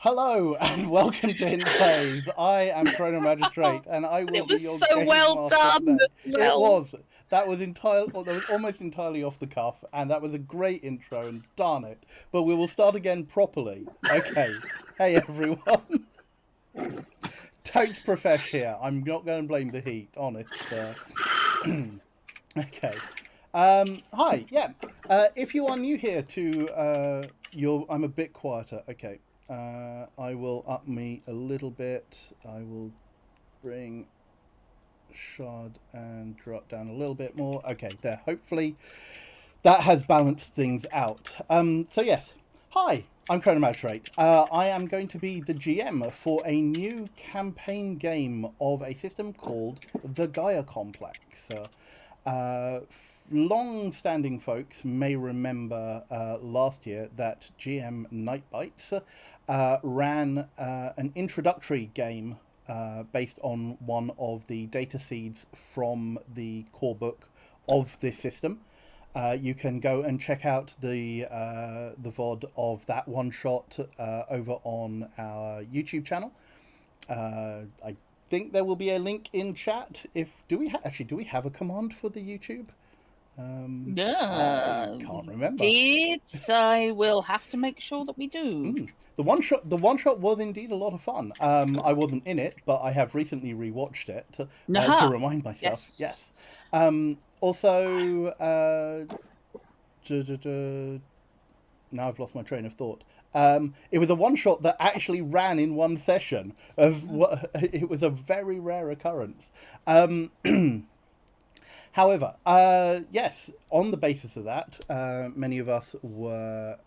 Hello and welcome to Hint Plays. I am Chrono Magistrate and I will be your so game well master done. today. Well. It was. That was almost entirely off the cuff, and that was a great intro. And darn it, but we will start again properly. Okay. Hey everyone. Totes Profesh here. I'm not going to blame the heat, honest. Okay. Hi. Yeah. If you are new here to I'm a bit quieter. Okay. I will up me a little bit. I will bring Shard and drop down a little bit more. Okay, there. Hopefully that has balanced things out. So yes. Hi, I'm Chrono Magistrate. I am going to be the GM for a new campaign game of a system called the Gaia Complex. Long-standing folks may remember last year that GM Nightbites ran an introductory game based on one of the data seeds from the core book of this system. You can go and check out the VOD of that one shot over on our YouTube channel. I think there will be a link in chat. Do we have a command for the YouTube? Yeah, I can't remember. I will have to make sure that we do. The one shot was indeed a lot of fun. I wasn't in it, but I have recently rewatched it to remind myself. Yes. Also, now I've lost my train of thought. It was a one shot that actually ran in one session. It was a very rare occurrence. However, yes, on the basis of that, many of us were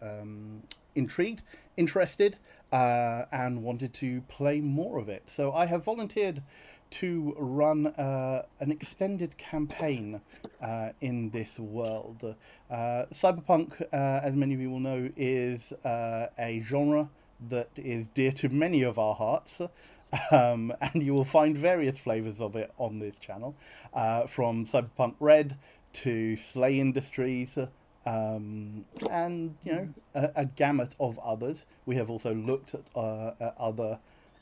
intrigued, interested, and wanted to play more of it. So I have volunteered to run an extended campaign in this world. Cyberpunk, as many of you will know, is a genre that is dear to many of our hearts. And you will find various flavors of it on this channel, from Cyberpunk Red to Slay Industries, and a gamut of others. We have also looked at other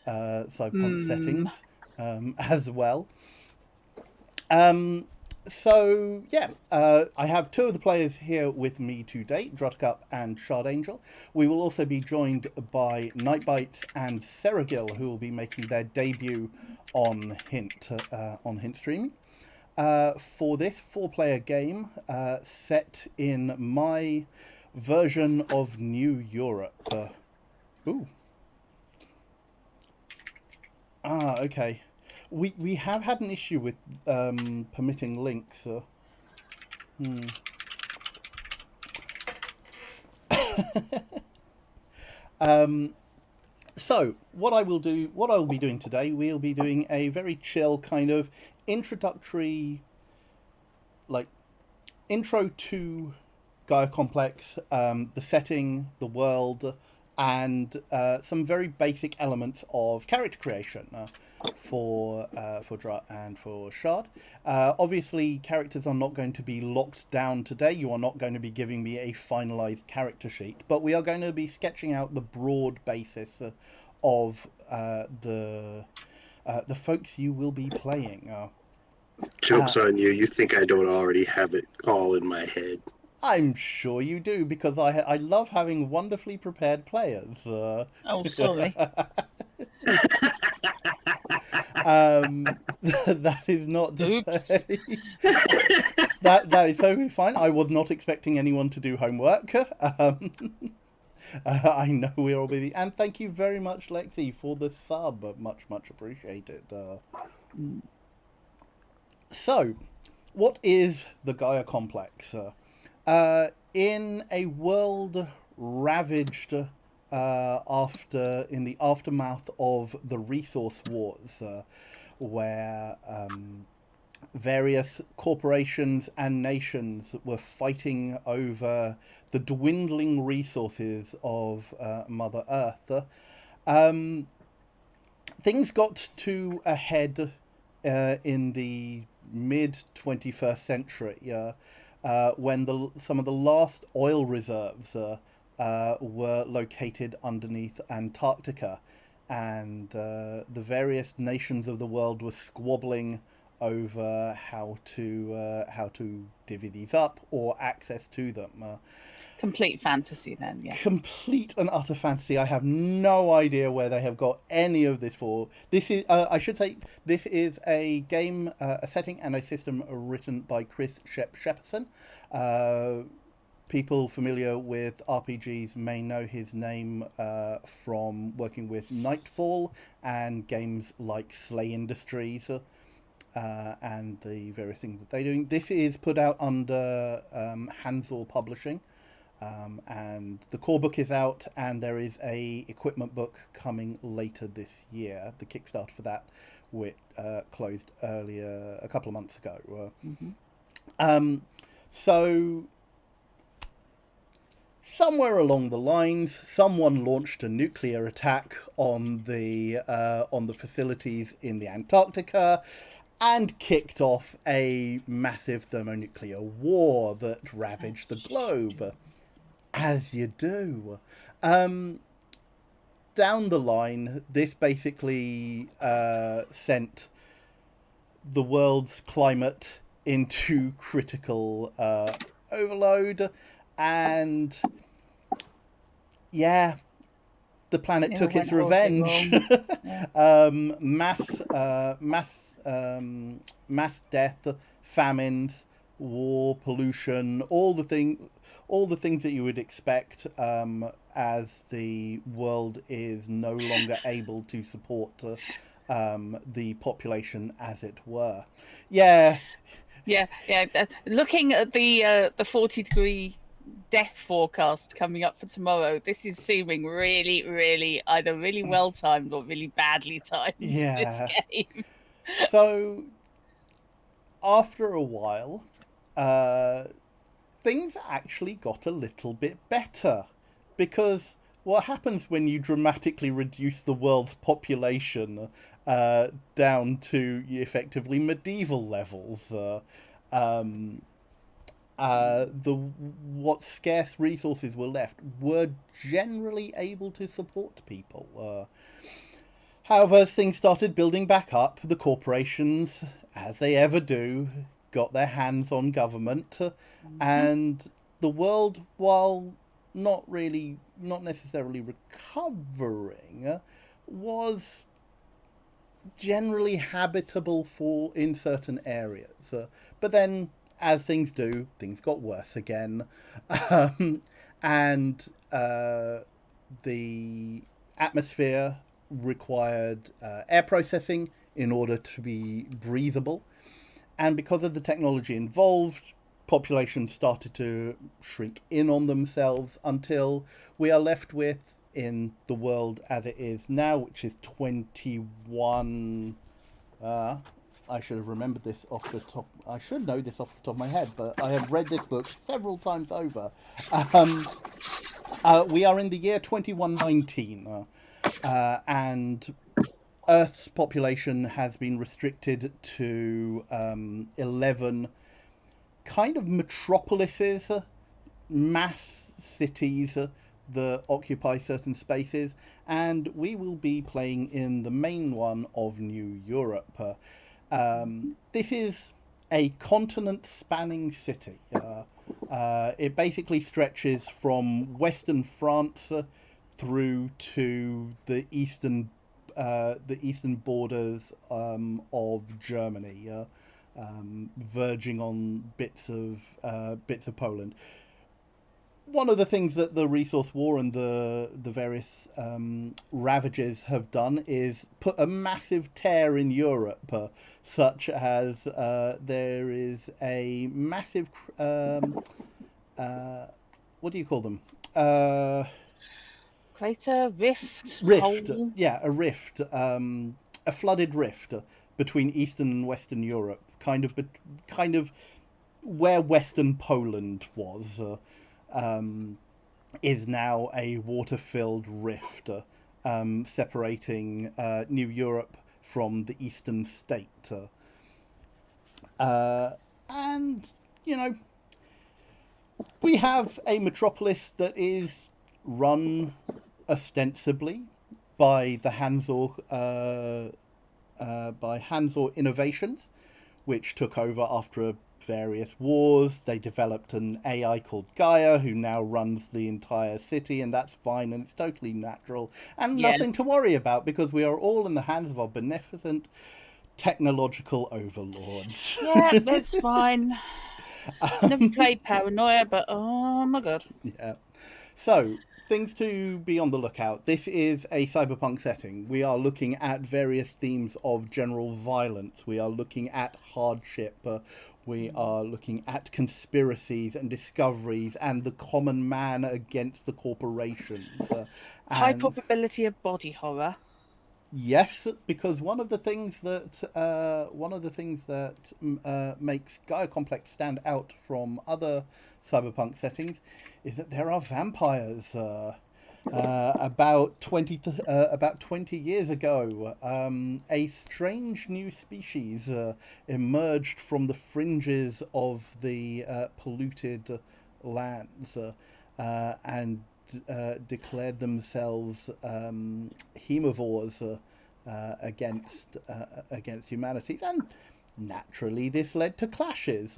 cyberpunk settings as well. So yeah, I have two of the players here with me today, Drutcup and Shard Angel. We will also be joined by Nightbites and Seragil, who will be making their debut on Hint streaming. For this 4-player game, set in my version of New Europe. Okay. We have had an issue with permitting links. So what I will be doing today, we'll be doing a very chill kind of introductory, intro to Gaia Complex, the setting, the world, and some very basic elements of character creation for Dra and for Shard. Obviously, characters are not going to be locked down today. You are not going to be giving me a finalized character sheet, but we are going to be sketching out the broad basis of the folks you will be playing. Joke's on you. You think I don't already have it all in my head. I'm sure you do, because I love having wonderfully prepared players. Oh, sorry. That is not to say that is totally fine. I was not expecting anyone to do homework. I know we're all busy, and thank you very much, Lexi, for the sub. Much appreciated. So, what is the Gaia Complex? In a world ravaged in the aftermath of the resource wars, where various corporations and nations were fighting over the dwindling resources of Mother Earth, things got to a head in the mid-21st century, when some of the last oil reserves were located underneath Antarctica, and the various nations of the world were squabbling over how to divvy these up or access to them. Complete fantasy then, yeah. Complete and utter fantasy. I have no idea where they have got any of this for. This is, I should say, this is a game, a setting and a system written by Chris Shepperson. People familiar with RPGs may know his name from working with Nightfall and games like Slay Industries and the various things that they're doing. This is put out under Hansor Publishing. And the core book is out, and there is a equipment book coming later this year. The Kickstarter for that, which closed earlier, a couple of months ago. So somewhere along the lines, someone launched a nuclear attack on the facilities in the Antarctica, and kicked off a massive thermonuclear war that ravaged the globe. As you do. Down the line, this basically sent the world's climate into critical overload, and yeah, the planet took its revenge. Mass death, famines, war, pollution, all the things that you would expect as the world is no longer able to support the population, as it were. Yeah. Looking at the 40-degree death forecast coming up for tomorrow, this is seeming really, really either really well timed or really badly timed. Yeah. This game. So after a while, things actually got a little bit better, because what happens when you dramatically reduce the world's population down to effectively medieval levels? What scarce resources were left were generally able to support people. However, things started building back up. The corporations, as they ever do, got their hands on government, and the world, while not necessarily recovering, was generally habitable in certain areas. But then, as things do, things got worse again, and the atmosphere required air processing in order to be breathable. And because of the technology involved, populations started to shrink in on themselves until we are left with, in the world as it is now, which is 21... I should have remembered this off the top... I should know this off the top of my head, but I have read this book several times over. We are in the year 2119, and Earth's population has been restricted to 11 kind of metropolises, mass cities that occupy certain spaces, and we will be playing in the main one of New Europe. This is a continent-spanning city. It basically stretches from Western France through to the eastern borders of Germany, verging on bits of Poland. One of the things that the Resource War and the various ravages have done is put a massive tear in Europe, such as there is a massive what do you call them? Crater, rift, hole. Yeah, a rift, a flooded rift between Eastern and Western Europe, kind of where Western Poland was. Is now a water-filled rift separating New Europe from the Eastern state. And, you know, we have a metropolis that is run ostensibly by the Hansor Innovations, which took over after various wars. They developed an AI called Gaia, who now runs the entire city, and that's fine, and it's totally natural, and nothing to worry about, because we are all in the hands of our beneficent technological overlords. Yeah, that's fine. Never played Paranoia, but oh my god. Yeah. So, things to be on the lookout. This is a cyberpunk setting. We are looking at various themes of general violence. We are looking at hardship. We are looking at conspiracies and discoveries and the common man against the corporations. High probability of body horror. Yes, because one of the things that makes Gaia Complex stand out from other cyberpunk settings is that there are vampires. About 20 years ago, a strange new species emerged from the fringes of the polluted lands and declared themselves hemivores against humanity, and naturally this led to clashes.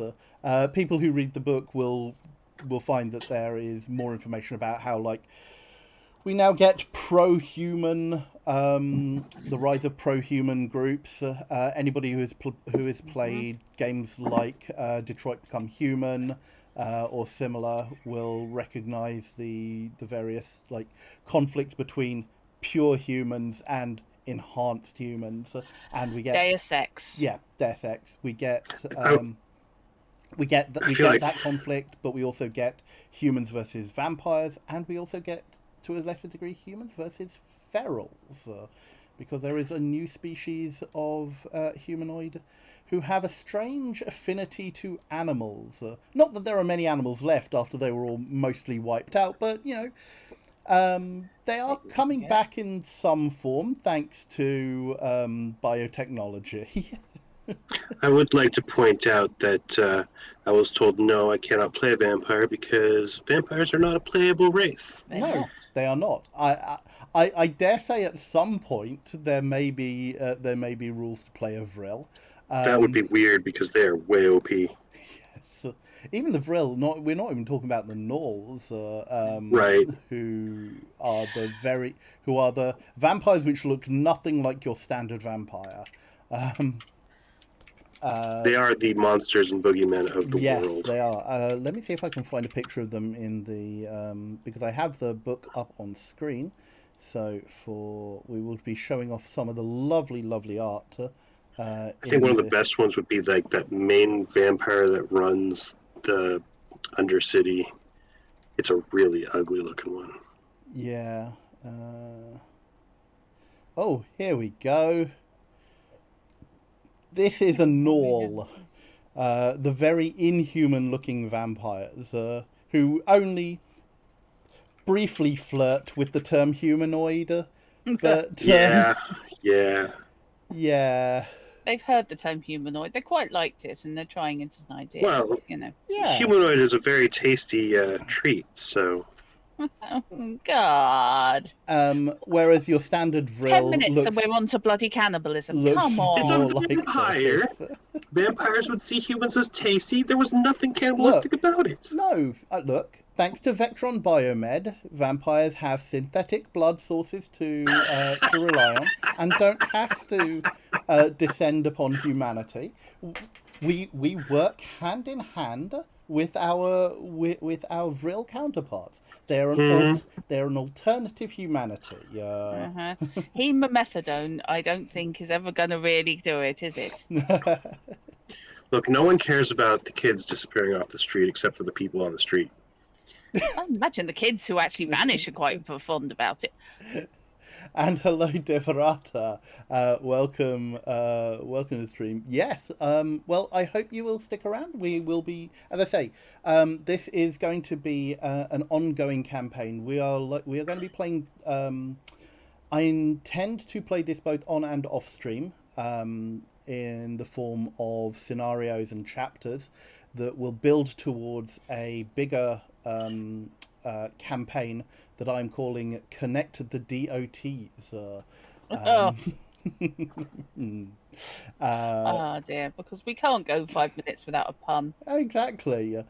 People who read the book will find that there is more information about how, like, we now get pro-human, the rise of pro-human groups. Anybody who has played games like Detroit Become Human or similar will recognize the various, like, conflicts between pure humans and enhanced humans, and we get Deus Ex. Yeah, Deus Ex. We get that conflict, but we also get humans versus vampires, and we also get, to a lesser degree, humans versus ferals, because there is a new species of humanoid who have a strange affinity to animals. Not that there are many animals left after they were all mostly wiped out, but, you know, they are coming back in some form thanks to biotechnology. I would like to point out that I was told, no, I cannot play a vampire because vampires are not a playable race. No, they are not. I dare say at some point there may be rules to play a Vril. That would be weird because they are way OP. Yes, even the Vril. We're not even talking about the Gnolls, right? Who are the vampires which look nothing like your standard vampire. They are the monsters and boogeymen of the world. Yes, they are. Let me see if I can find a picture of them in the because I have the book up on screen. So we will be showing off some of the lovely, lovely art. I think one of the best ones would be like that main vampire that runs the Undercity. It's a really ugly looking one. Yeah. Oh, here we go. This is a Gnoll. The very inhuman looking vampires who only briefly flirt with the term humanoid. But yeah. They've heard the term humanoid. They quite liked it, and they're trying it as an idea. Well, you know, humanoid is a very tasty treat. So, oh, God. Whereas your standard Vril 10 minutes and we're on to bloody cannibalism. Come on. It's a vampire. Vampires would see humans as tasty. There was nothing cannibalistic about it. No, look. Thanks to Vectron Biomed, vampires have synthetic blood sources to rely on, and don't have to descend upon humanity. We work hand in hand with our Vril counterparts. They're an alternative humanity. Hemamethadone, I don't think, is ever going to really do it, is it? Look, no one cares about the kids disappearing off the street except for the people on the street. I imagine the kids who actually vanish are quite fond about it. And hello, Deverata. Welcome to the stream. Yes. Well, I hope you will stick around. We will be, as I say, this is going to be an ongoing campaign. We are going to be playing. I intend to play this both on and off stream, in the form of scenarios and chapters that will build towards a bigger campaign that I'm calling Connect the DOTs. Oh. Um, Oh dear, because we can't go 5 minutes without a pun. exactly.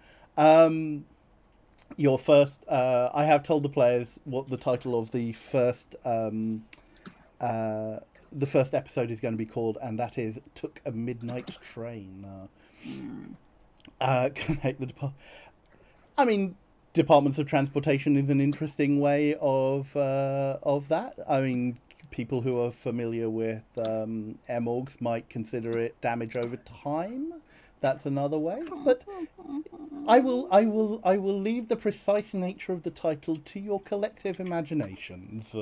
Your first, I have told the players what the title of the first episode is going to be called, and that is "Took a Midnight Train." Connect the I mean, departments of transportation is an interesting way of that. I mean, people who are familiar with MORGs might consider it damage over time. That's another way, but I will leave the precise nature of the title to your collective imaginations.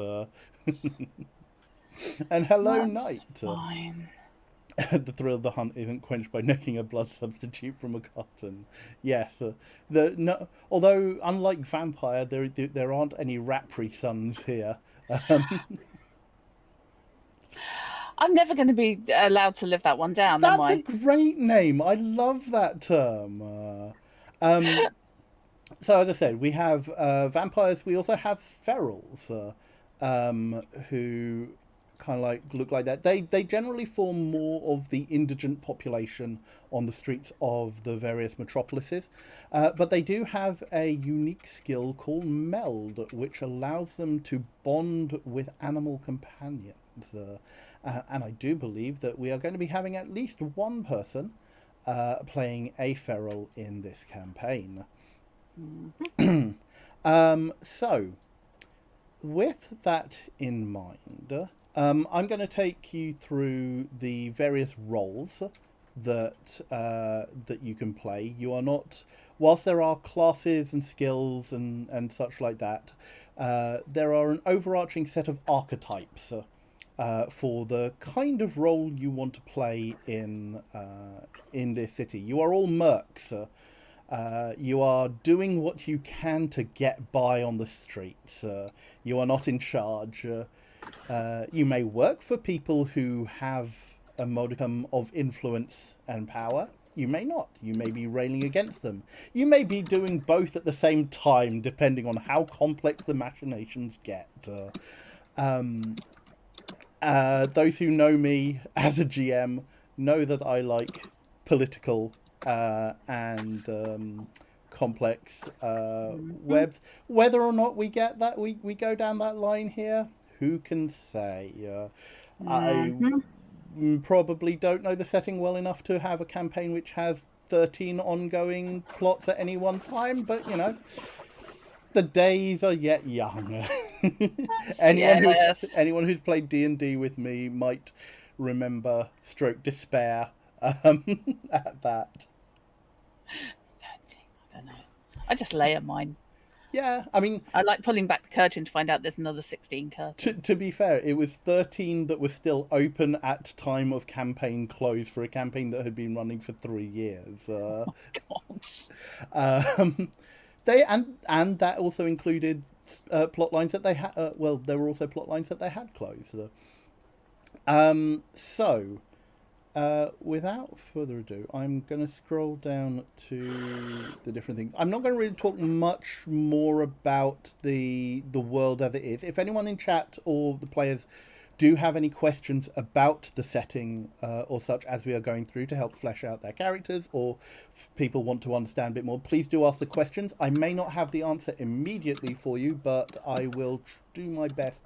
And hello, That's night. fine. The thrill of the hunt isn't quenched by necking a blood substitute from a carton. Yes, although unlike vampire, there aren't any Rapri sons here. I'm never going to be allowed to live that one down, am That's I? a great name. I love that term. So as I said, we have vampires. We also have ferals, who kind of like look like that. They generally form more of the indigent population on the streets of the various metropolises, but they do have a unique skill called meld, which allows them to bond with animal companions. And I do believe that we are going to be having at least one person playing a feral in this campaign. So, with that in mind, I'm going to take you through the various roles that you can play. You are not, whilst there are classes and skills and such like that, there are an overarching set of archetypes for the kind of role you want to play in this city. You are all mercs. You are doing what you can to get by on the streets. You are not in charge. You may work for people who have a modicum of influence and power. You may not. You may be railing against them. You may be doing both at the same time, depending on how complex the machinations get. Those who know me as a GM know that I like political and complex webs. Whether or not we get that, we go down that line here, who can say? I probably don't know the setting well enough to have a campaign which has 13 ongoing plots at any one time, but you know, the days are yet young. Anyone who's played D&D with me might remember stroke despair at that. 13, I don't know. I just layer mine. Yeah, I mean, I like pulling back the curtain to find out there's another 16 curtains. To be fair, it was 13 that was still open at time of campaign close for a campaign that had been running for 3 years. Oh, God. They and that also included plot lines that they had. Well, there were also plot lines that they had closed. So, without further ado, I'm going to scroll down to the different things. I'm not going to really talk much more about the world as it is. If anyone in chat or the players do have any questions about the setting or such as we are going through to help flesh out their characters, or people want to understand a bit more, please do ask the questions. I may not have the answer immediately for you, but I will do my best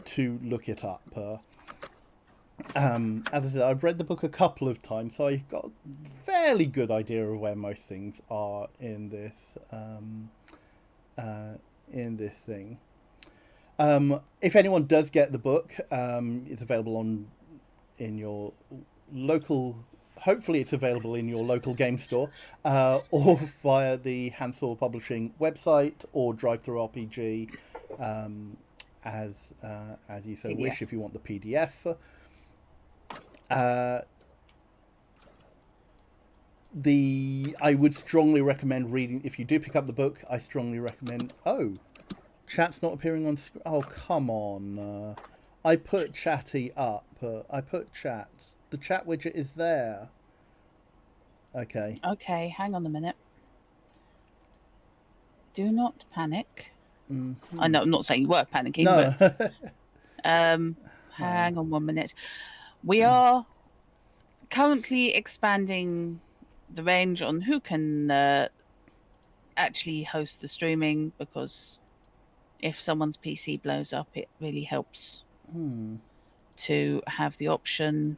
to look it up. As I said, I've read the book a couple of times, so I've got a fairly good idea of where most things are in this thing. If anyone does get the book, it's available in your local. Hopefully, it's available in your local game store, or via the Hansor Publishing website, or DriveThruRPG, as you so wish. If you want the PDF. I would strongly recommend reading. If you do pick up the book, I strongly recommend. Oh, chat's not appearing on screen. Oh, come on! I put chatty up. I put chat. The chat widget is there. Okay. Okay, hang on a minute. Do not panic. Mm-hmm. I know I'm not saying you were panicking, No. but hang on 1 minute. We are currently expanding the range on who can actually host the streaming, because if someone's PC blows up, it really helps to have the option.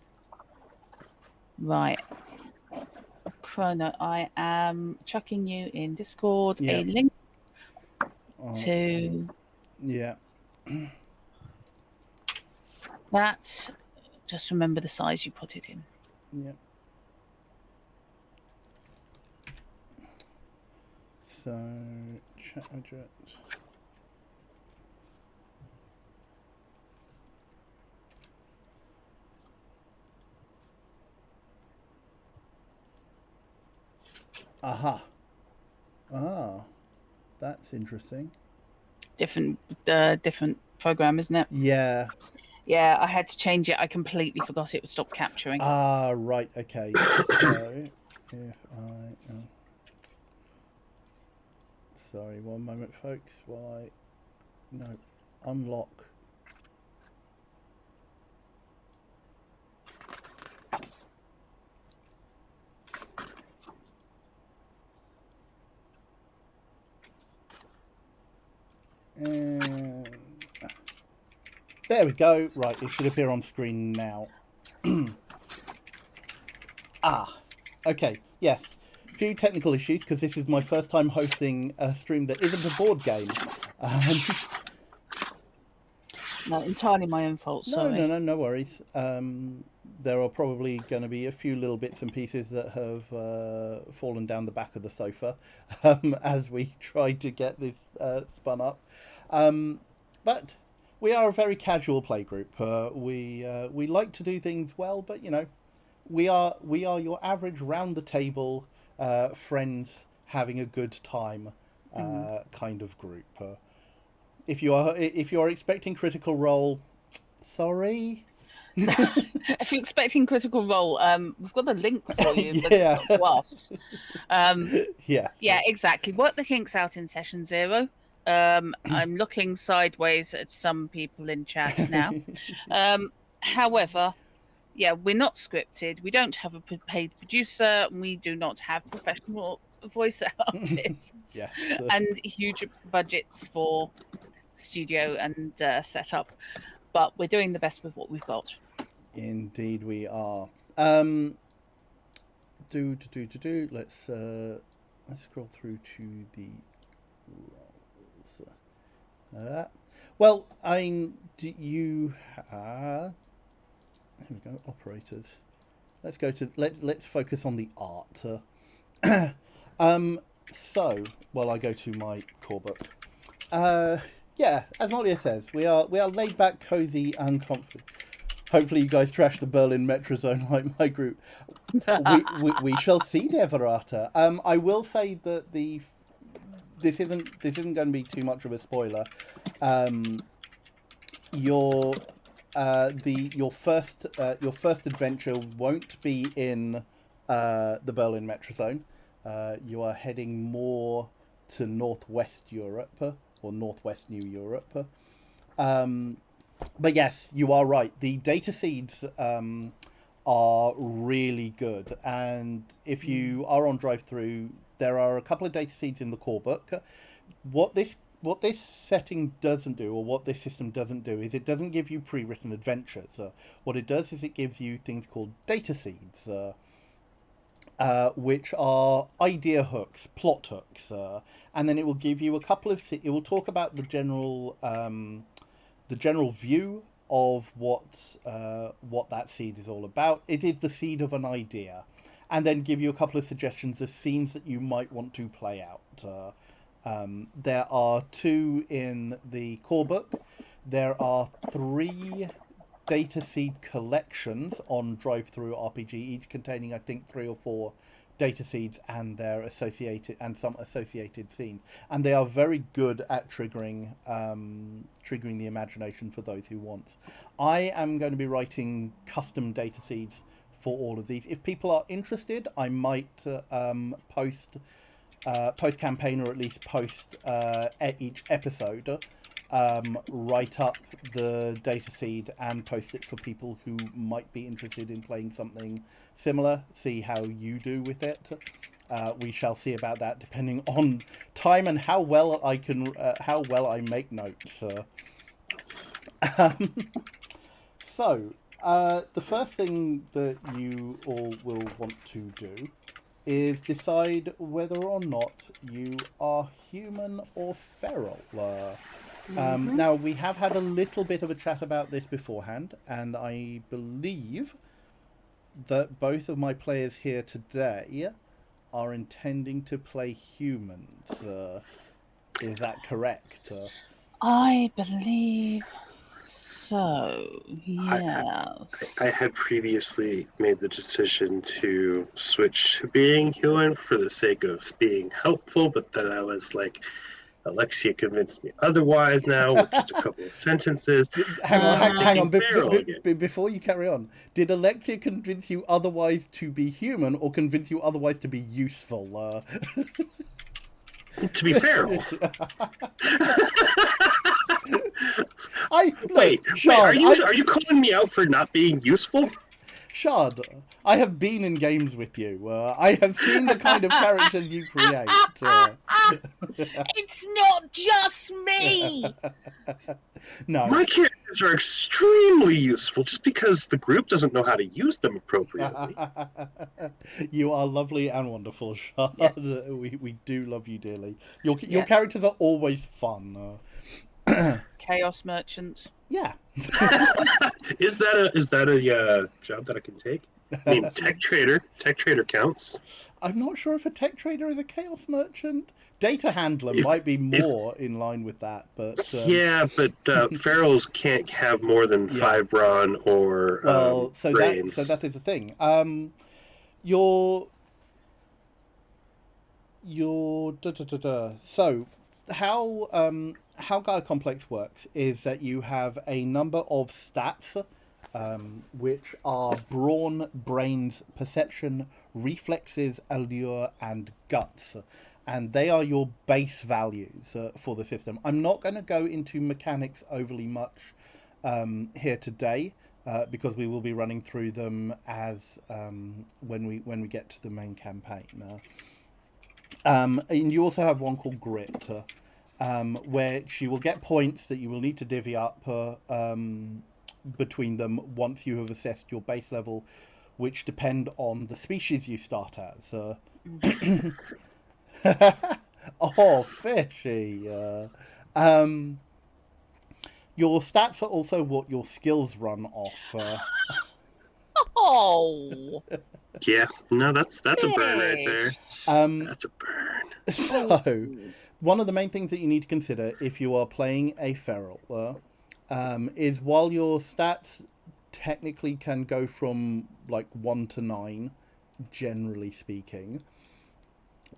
Right. Chrono, I am chucking you in Discord a link to Yeah. that. Just remember the size you put it in. Yeah. So, chat widget. Aha. Ah, that's interesting. Different program, isn't it? Yeah. Yeah, I had to change it. I completely forgot it would stop capturing. Ah, right. Okay. So, if I sorry, 1 moment, folks, while I unlock. And there we go. Right, it should appear on screen now. Okay. Yes. Few technical issues, because this is my first time hosting a stream that isn't a board game. No, entirely my own fault. Sorry. No worries. There are probably going to be a few little bits and pieces that have fallen down the back of the sofa as we try to get this spun up. But we are a very casual play group. We like to do things well, but we are your average round the table friends having a good time kind of group. If you are expecting Critical Role, sorry. If you're expecting Critical Role, we've got a link for you. Yeah. To us. Yes. Yeah, exactly. Work the kinks out in session 0. I'm looking sideways at some people in chat now. However, yeah, we're not scripted. We don't have a paid producer. We do not have professional voice artists. Yes. And huge budgets for studio and setup. But we're doing the best with what we've got. Indeed, we are. Let's scroll through to the roles. Well, do you? Here we go. Operators. Let's focus on the art. So, while I go to my core book. Yeah, as Molia says, we are laid back, cozy, and confident. Hopefully, you guys trash the Berlin Metro Zone like my group. We shall see, Deverata. I will say that this isn't going to be too much of a spoiler. Your first adventure won't be in the Berlin Metro Zone. You are heading more to Northwest Europe or Northwest New Europe. But yes, you are right. The data seeds are really good, and if you are on drive-through, there are a couple of data seeds in the core book. What this setting doesn't do, or what this system doesn't do, is it doesn't give you pre-written adventures. What it does is it gives you things called data seeds, which are idea hooks, plot hooks, and then it will give you a couple of. It will talk about the general view of what that seed is all about. It is the seed of an idea, and then give you a couple of suggestions of scenes that you might want to play out. There are 2 in the core book. There are 3 data seed collections on Drive-Through RPG, each containing, I think, 3 or 4 data seeds and their some associated scenes, and they are very good at triggering the imagination for those who want. I am going to be writing custom data seeds for all of these. If people are interested, I might post post-campaign, or at least post each episode, write up the data seed and post it for people who might be interested in playing something similar, see how you do with it. We shall see about that depending on time and how well I make notes. So, the first thing that you all will want to do is decide whether or not you are human or feral. Now, we have had a little bit of a chat about this beforehand, and I believe that both of my players here today are intending to play humans. Is that correct? I believe so, yes. I had previously made the decision to switch to being human for the sake of being helpful, but then I was like, Alexia convinced me otherwise now with just a couple of sentences. Hang on. Before you carry on, did Alexia convince you otherwise to be human, or convince you otherwise to be useful? To be feral. Wait, are you calling me out for not being useful? Shard, I have been in games with you. I have seen the kind of characters you create. It's not just me! No. My characters are extremely useful just because the group doesn't know how to use them appropriately. You are lovely and wonderful, Shard. Yes. We do love you dearly. Your characters are always fun. Chaos Merchant. Yeah. Is that a job that I can take? I mean, tech trader counts. I'm not sure if a tech trader is a chaos merchant. Data handler might be more in line with that, but but ferals can't have more than 5 brawn or brains. That is the thing. Your So how Gaia Complex works is that you have a number of stats, which are brawn, brains, perception, reflexes, allure, and guts. And they are your base values for the system. I'm not going to go into mechanics overly much here today, because we will be running through them as when we get to the main campaign. And you also have one called Grit, where you will get points that you will need to divvy up between them once you have assessed your base level, which depend on the species you start as. Oh, fishy. Your stats are also what your skills run off. Oh. Yeah, no, that's a burn right there. That's a burn. So, one of the main things that you need to consider if you are playing a feral is while your stats technically can go from like 1 to 9, generally speaking,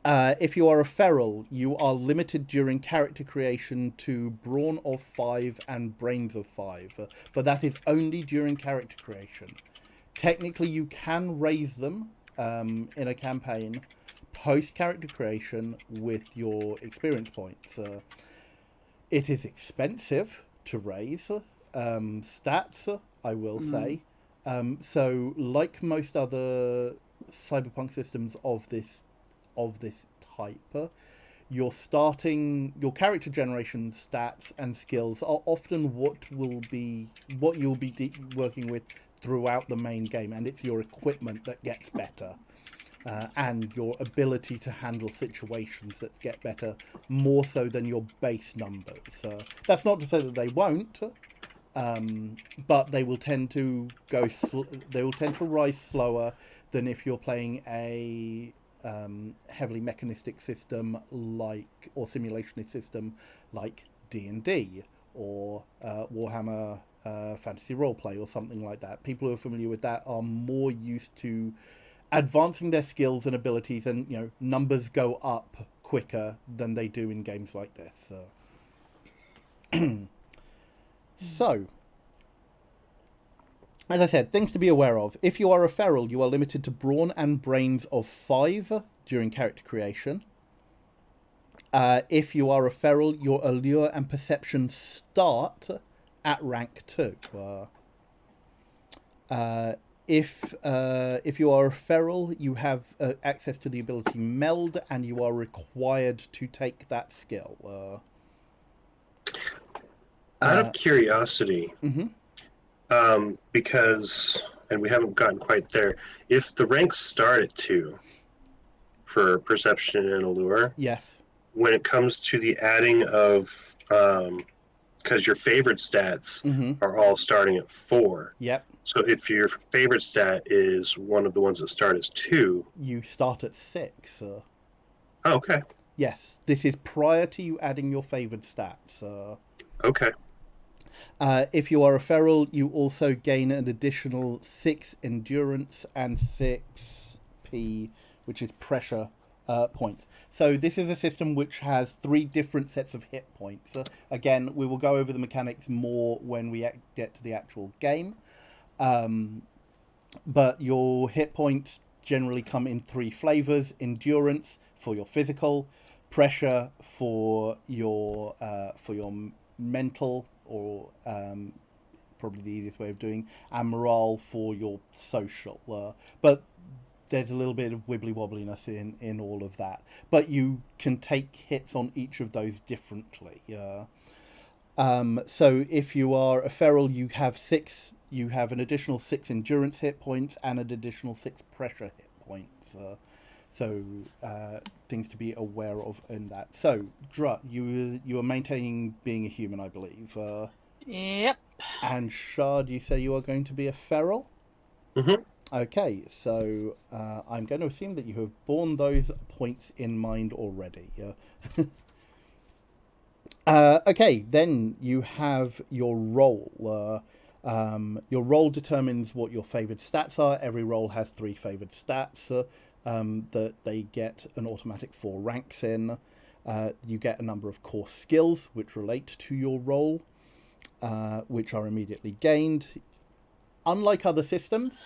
if you are a feral, you are limited during character creation to brawn of 5 and brains of 5, but that is only during character creation. Technically, you can raise them in a campaign post character creation with your experience points. It is expensive to raise stats, I will say. So, like most other cyberpunk systems of this type, your character generation stats and skills are often what you'll be working with throughout the main game, and it's your equipment that gets better, and your ability to handle situations that get better more so than your base numbers. That's not to say that they won't, but they will tend to rise slower than if you're playing a heavily mechanistic system or simulationist system like D&D or Warhammer Fantasy Roleplay or something like that. People who are familiar with that are more used to advancing their skills and abilities, and numbers go up quicker than they do in games like this. So, as I said, things to be aware of. If you are a feral, you are limited to brawn and brains of 5 during character creation. If you are a feral, your allure and perception start at rank 2. If you are a feral, you have access to the ability meld, and you are required to take that skill. Out of curiosity, Mm-hmm. because, and we haven't gotten quite there, if the ranks start at 2 for perception and allure, Yes. when it comes to the adding of, because your favorite stats Mm-hmm. are all starting at 4. Yep. So if your favorite stat is one of the ones that start as 2, You start at 6. oh, okay, Yes. This is prior to you adding your favored stats. okay. If you are a feral, you also gain an additional 6 endurance and 6 P, which is pressure points. So this is a system which has 3 different sets of hit points. Again, we will go over the mechanics more when we get to the actual game. But your hit points generally come in 3 flavors: endurance for your physical, pressure for your mental, or probably the easiest way of doing, and morale for your social. But there's a little bit of wibbly wobbliness in all of that. But you can take hits on each of those differently. So if you are a feral, you have 6. You have an additional 6 endurance hit points and an additional 6 pressure hit points. So things to be aware of in that. So Dra, you are maintaining being a human, I believe. Yep. And Shard, you say you are going to be a feral? Mm-hmm. Okay, so I'm going to assume that you have borne those points in mind already. Okay, then you have your role. Your role determines what your favoured stats are. Every role has 3 favoured stats that they get an automatic 4 ranks in. You get a number of core skills which relate to your role, which are immediately gained. Unlike other systems,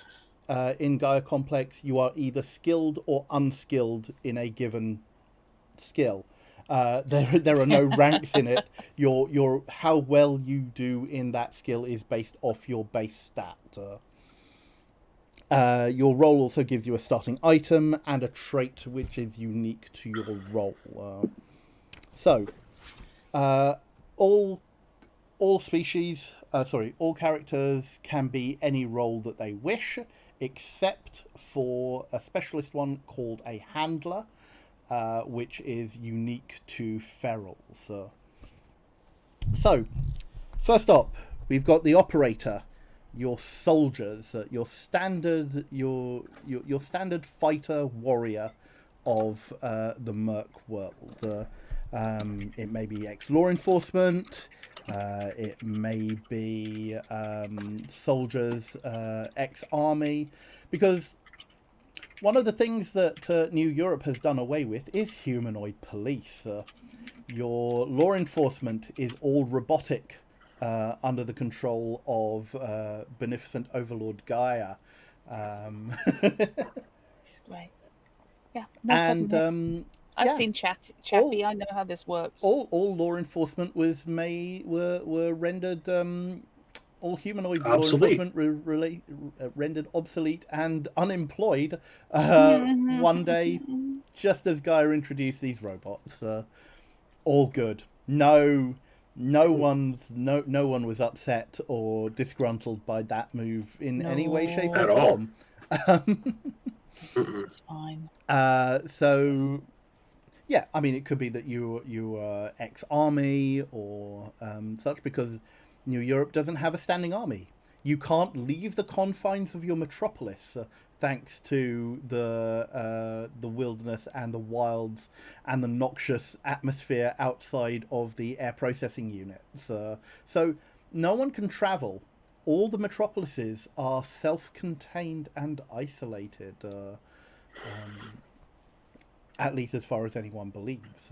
in Gaia Complex, you are either skilled or unskilled in a given skill. There are no ranks in it. Your how well you do in that skill is based off your base stat. Your role also gives you a starting item and a trait which is unique to your role. All characters can be any role that they wish, except for a specialist one called a handler, which is unique to ferals. So, first up, we've got the operator, your soldiers, your standard fighter warrior of the Merc world. It may be ex-law enforcement. It may be soldiers, ex-army, because one of the things that New Europe has done away with is humanoid police. Your law enforcement is all robotic, under the control of beneficent overlord Gaia. It's great. Yeah. No And I've seen Chappie. I know how this works. all law enforcement were rendered all humanoid Obsolete. law enforcement rendered obsolete and unemployed one day, just as Gaia introduced these robots. All good. No one was upset or disgruntled by that move in any way, shape, or At all. form. It's fine. So, yeah, I mean, it could be that you are ex-army or such, because New Europe doesn't have a standing army. You can't leave the confines of your metropolis, thanks to the wilderness and the wilds and the noxious atmosphere outside of the air processing units. So no one can travel. All the metropolises are self-contained and isolated, at least as far as anyone believes.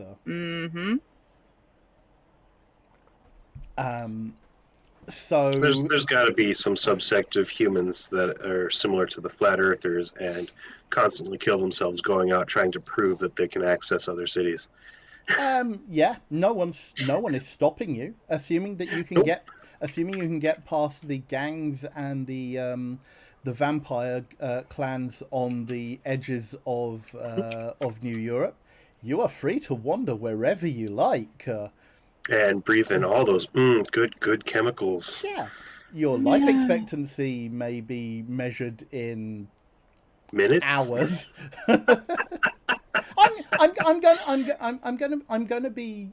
So There's got to be some subsect of humans that are similar to the flat earthers and constantly kill themselves going out trying to prove that they can access other cities. Yeah, no one is stopping you, assuming that you can Nope. get past the gangs and the vampire clans on the edges of New Europe. You are free to wander wherever you like. And breathe in all those good chemicals. Yeah, your life Yeah. expectancy may be measured in Minutes? hours. I'm going to be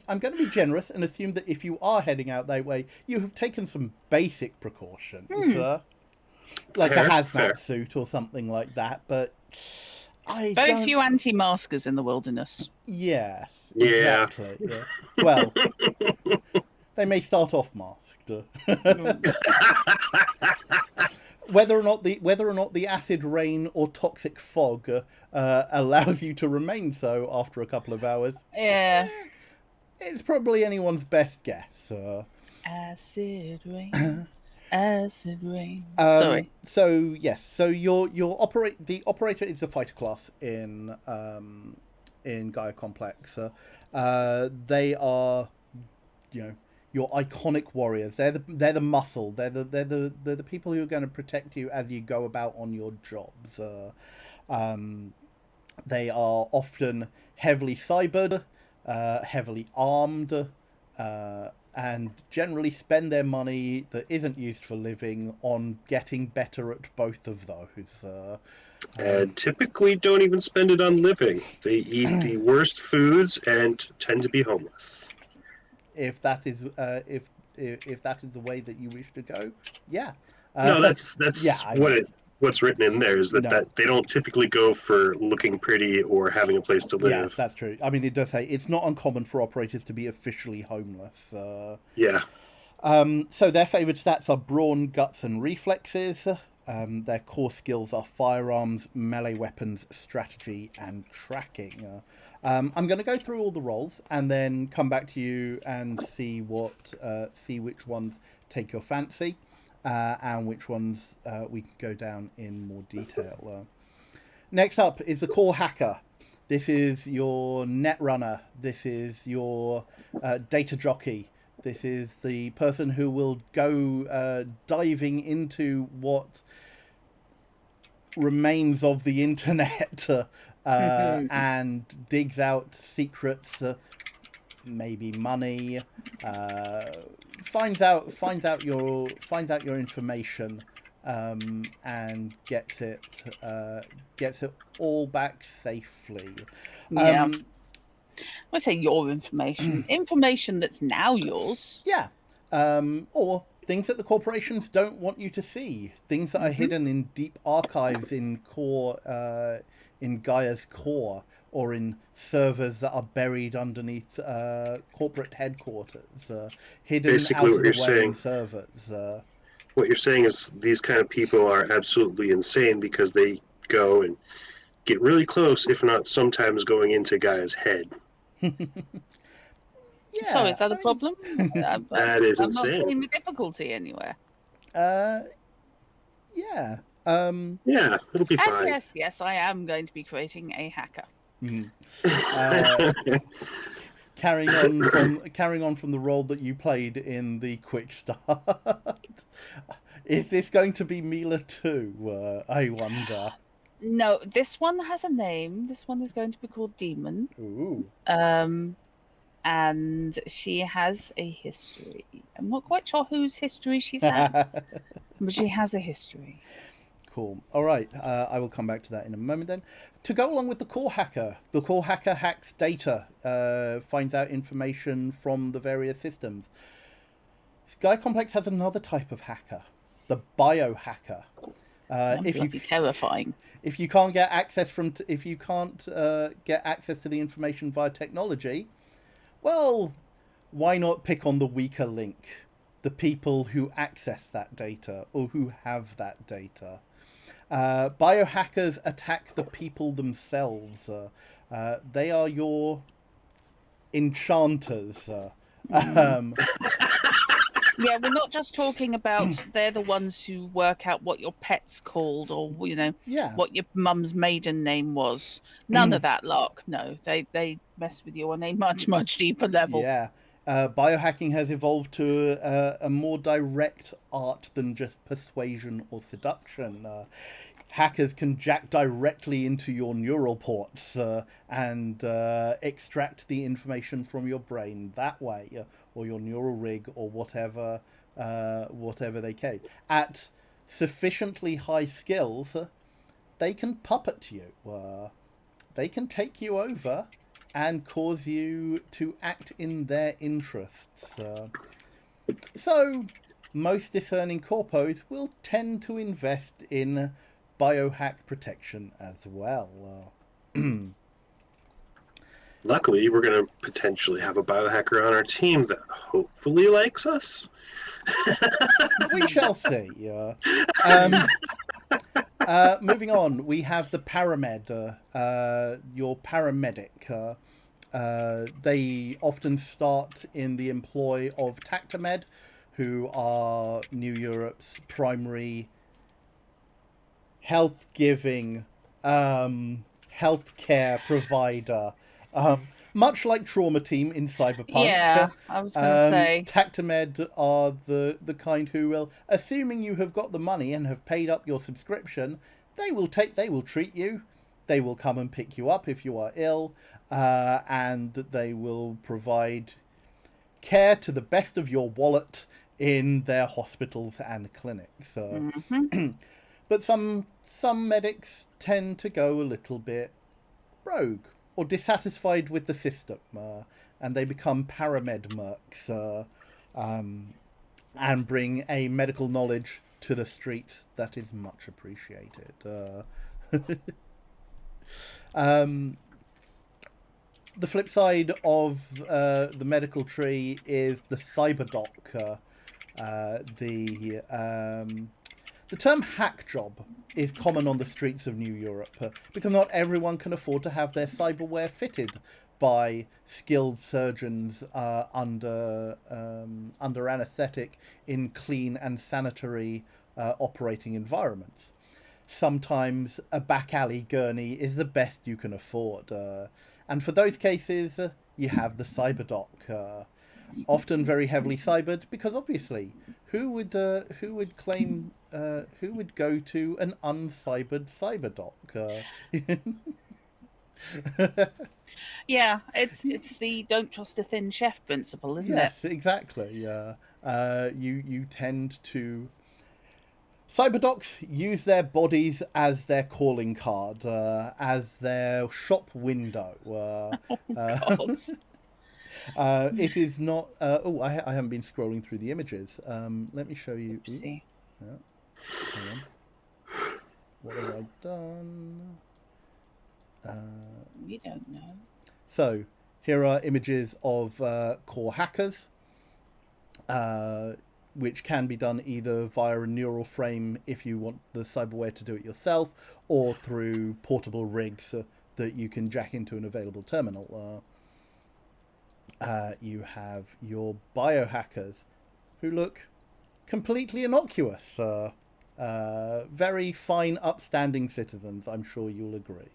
generous and assume that if you are heading out that way, you have taken some basic precautions, like a Fair, fair. hazmat suit or something like that. But I Very don't. few anti-maskers in the wilderness. Yes, Yeah. exactly. Yeah. Well, they may start off masked. Whether or not the acid rain or toxic fog allows you to remain so after a couple of hours, Yeah. it's probably anyone's best guess. Acid rain. Acid rain. Um, Sorry. So yes, so the operator is a fighter class in Gaia Complex. They are, your iconic warriors. They're the muscle. They're the people who are going to protect you as you go about on your jobs. They are often heavily cybered, heavily armed, and generally spend their money that isn't used for living on getting better at both of those. And typically don't even spend it on living. They eat the worst foods and tend to be homeless. If that is if that is the way that you wish to go, yeah. No, that's yeah, I know. what's written in there is that, No. that they don't typically go for looking pretty or having a place to Yeah, live. that's true. I mean, it does say it's not uncommon for operators to be officially homeless. Yeah. So their favourite stats are brawn, guts, and reflexes. Their core skills are firearms, melee weapons, strategy, and tracking. I'm going to go through all the roles and then come back to you and see which ones take your fancy, and which ones we can go down in more detail. Next up is the core hacker. This is your net runner. This is your data jockey. This is the person who will go diving into what remains of the internet and digs out secrets, maybe money, finds out your information, and gets it all back safely. Yeah. I say your information. Information that's now yours. Yeah. Or things that the corporations don't want you to see. Things that are hidden in deep archives in Gaia's core, or in servers that are buried underneath corporate headquarters, hidden Basically out what of the you're way saying. in servers. What you're saying is these kind of people are absolutely insane because they go and get really close, if not sometimes going into Gaia's head. Yeah. So is that I a mean, problem? That is I'm not insane. seeing the difficulty anywhere. Yeah. Yeah, it'll be And fine. yes, I am going to be creating a hacker. Carrying on from the role that you played in the quick start. Is this going to be Mila too? I wonder. No, this one has a name. This one is going to be called Demon. Ooh. And she has a history. I'm not quite sure whose history she's had, but she has a history. Cool. All right. I will come back to that in a moment then. To go along with the core hacker hacks data, finds out information from the various systems. Gaia Complex has another type of hacker, the biohacker. Terrifying. If you can't get access get access to the information via technology, well, why not pick on the weaker link, the people who access that data or who have that data? Biohackers attack the people themselves. They are your enchanters. Yeah, we're not just talking about they're the ones who work out what your pet's called or Yeah. what your mum's maiden name was. None of that luck. No, they mess with you on a much deeper level. Yeah. Biohacking has evolved to a more direct art than just persuasion or seduction. Hackers can jack directly into your neural ports and extract the information from your brain that way, or your neural rig, or whatever they can. At sufficiently high skills, they can puppet you. They can take you over and cause you to act in their interests. So, most discerning corpos will tend to invest in biohack protection as well. Luckily, we're going to potentially have a biohacker on our team that hopefully likes us. We shall see. Moving on, we have the paramed, your paramedic. They often start in the employ of Tactamed, who are New Europe's primary health-giving healthcare provider. Much like Trauma Team in Cyberpunk. Yeah, I was going to say. Tactamed are the kind who will, assuming you have got the money and have paid up your subscription, they will treat you. They will come and pick you up if you are ill, and they will provide care to the best of your wallet in their hospitals and clinics. But some medics tend to go a little bit rogue or dissatisfied with the system, and they become paramed mercs and bring a medical knowledge to the streets that is much appreciated. The flip side of the medical tree is the cyberdoc. The term hack job is common on the streets of New Europe because not everyone can afford to have their cyberware fitted by skilled surgeons under anaesthetic in clean and sanitary operating environments. Sometimes a back alley gurney is the best you can afford. And for those cases, you have the cyberdoc. Often very heavily cybered because obviously who would go to an uncybered cyberdoc? Yeah, it's the don't trust a thin chef principle, isn't it? Yes, exactly. You tend to. Cyberdocs use their bodies as their calling card, as their shop window. God. It is not. I haven't been scrolling through the images. Let me show you. See. Yeah. Hang on. What have I done? We don't know. So here are images of core hackers, which can be done either via a neural frame if you want the cyberware to do it yourself, or through portable rigs that you can jack into an available terminal. You have your biohackers, who look completely innocuous. Very fine, upstanding citizens, I'm sure you'll agree.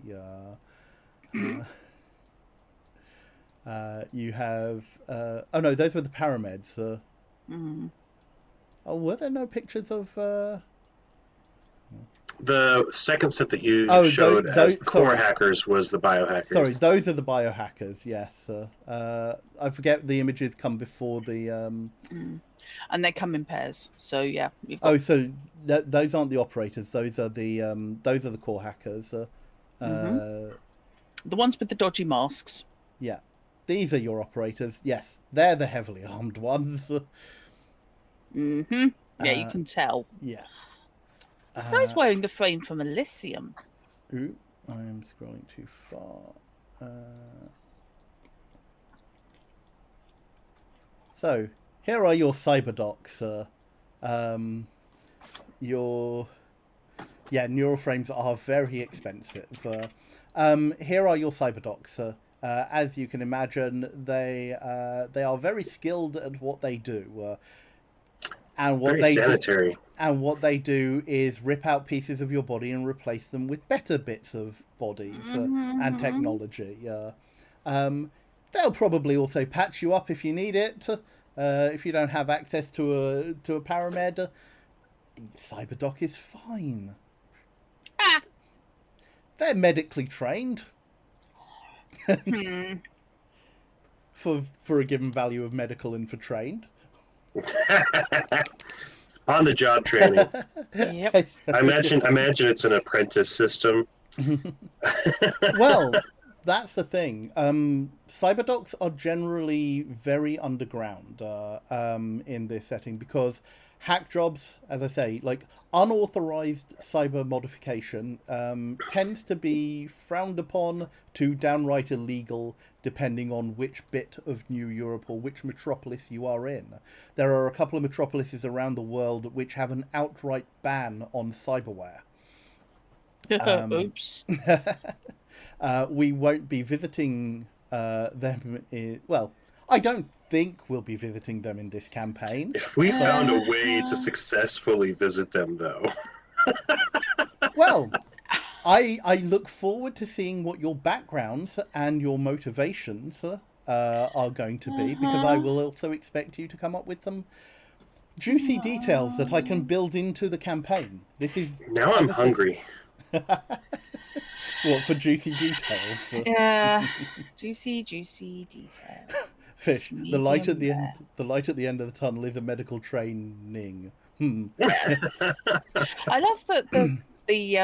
You have... oh no, those were the parameds. Oh, were there no pictures of... The second set that you showed those, as the core hackers was the biohackers. Sorry, those are the biohackers, yes. I forget the images come before the... And they come in pairs, so yeah. Oh, so those aren't the operators. Those are the core hackers. The ones with the dodgy masks. Yeah, these are your operators. Yes, they're the heavily armed ones. Yeah, you can tell. Yeah. Guy's wearing the frame from Elysium. Ooh, I am scrolling too far. So here are your cyberdocs. Your neural frames are very expensive. Here are your cyberdocs. As you can imagine, they are very skilled at what they do. And what Very they sanitary. do, and what they do is rip out pieces of your body and replace them with better bits of bodies and technology. They'll probably also patch you up if you need it. If you don't have access to a paramed, Cyberdoc is fine. Ah. They're medically trained for a given value of medical and for trained. On the job training. Yep. I imagine it's an apprentice system. Well, that's the thing. Cyberdocs are generally very underground in this setting because hack jobs, as I say, like unauthorized cyber modification tends to be frowned upon to downright illegal, depending on which bit of New Europe or which metropolis you are in. There are a couple of metropolises around the world which have an outright ban on cyberware. Oops. We won't be visiting them. Well, I don't think we'll be visiting them in this campaign. If we found a way to successfully visit them, though. Well, I look forward to seeing what your backgrounds and your motivations are going to be, because I will also expect you to come up with some juicy details that I can build into the campaign. This is Now I'm hungry. What, for juicy details? Yeah. Juicy details. Fish. The light at the Medium end. The light at the end of the tunnel is a medical training. I love that the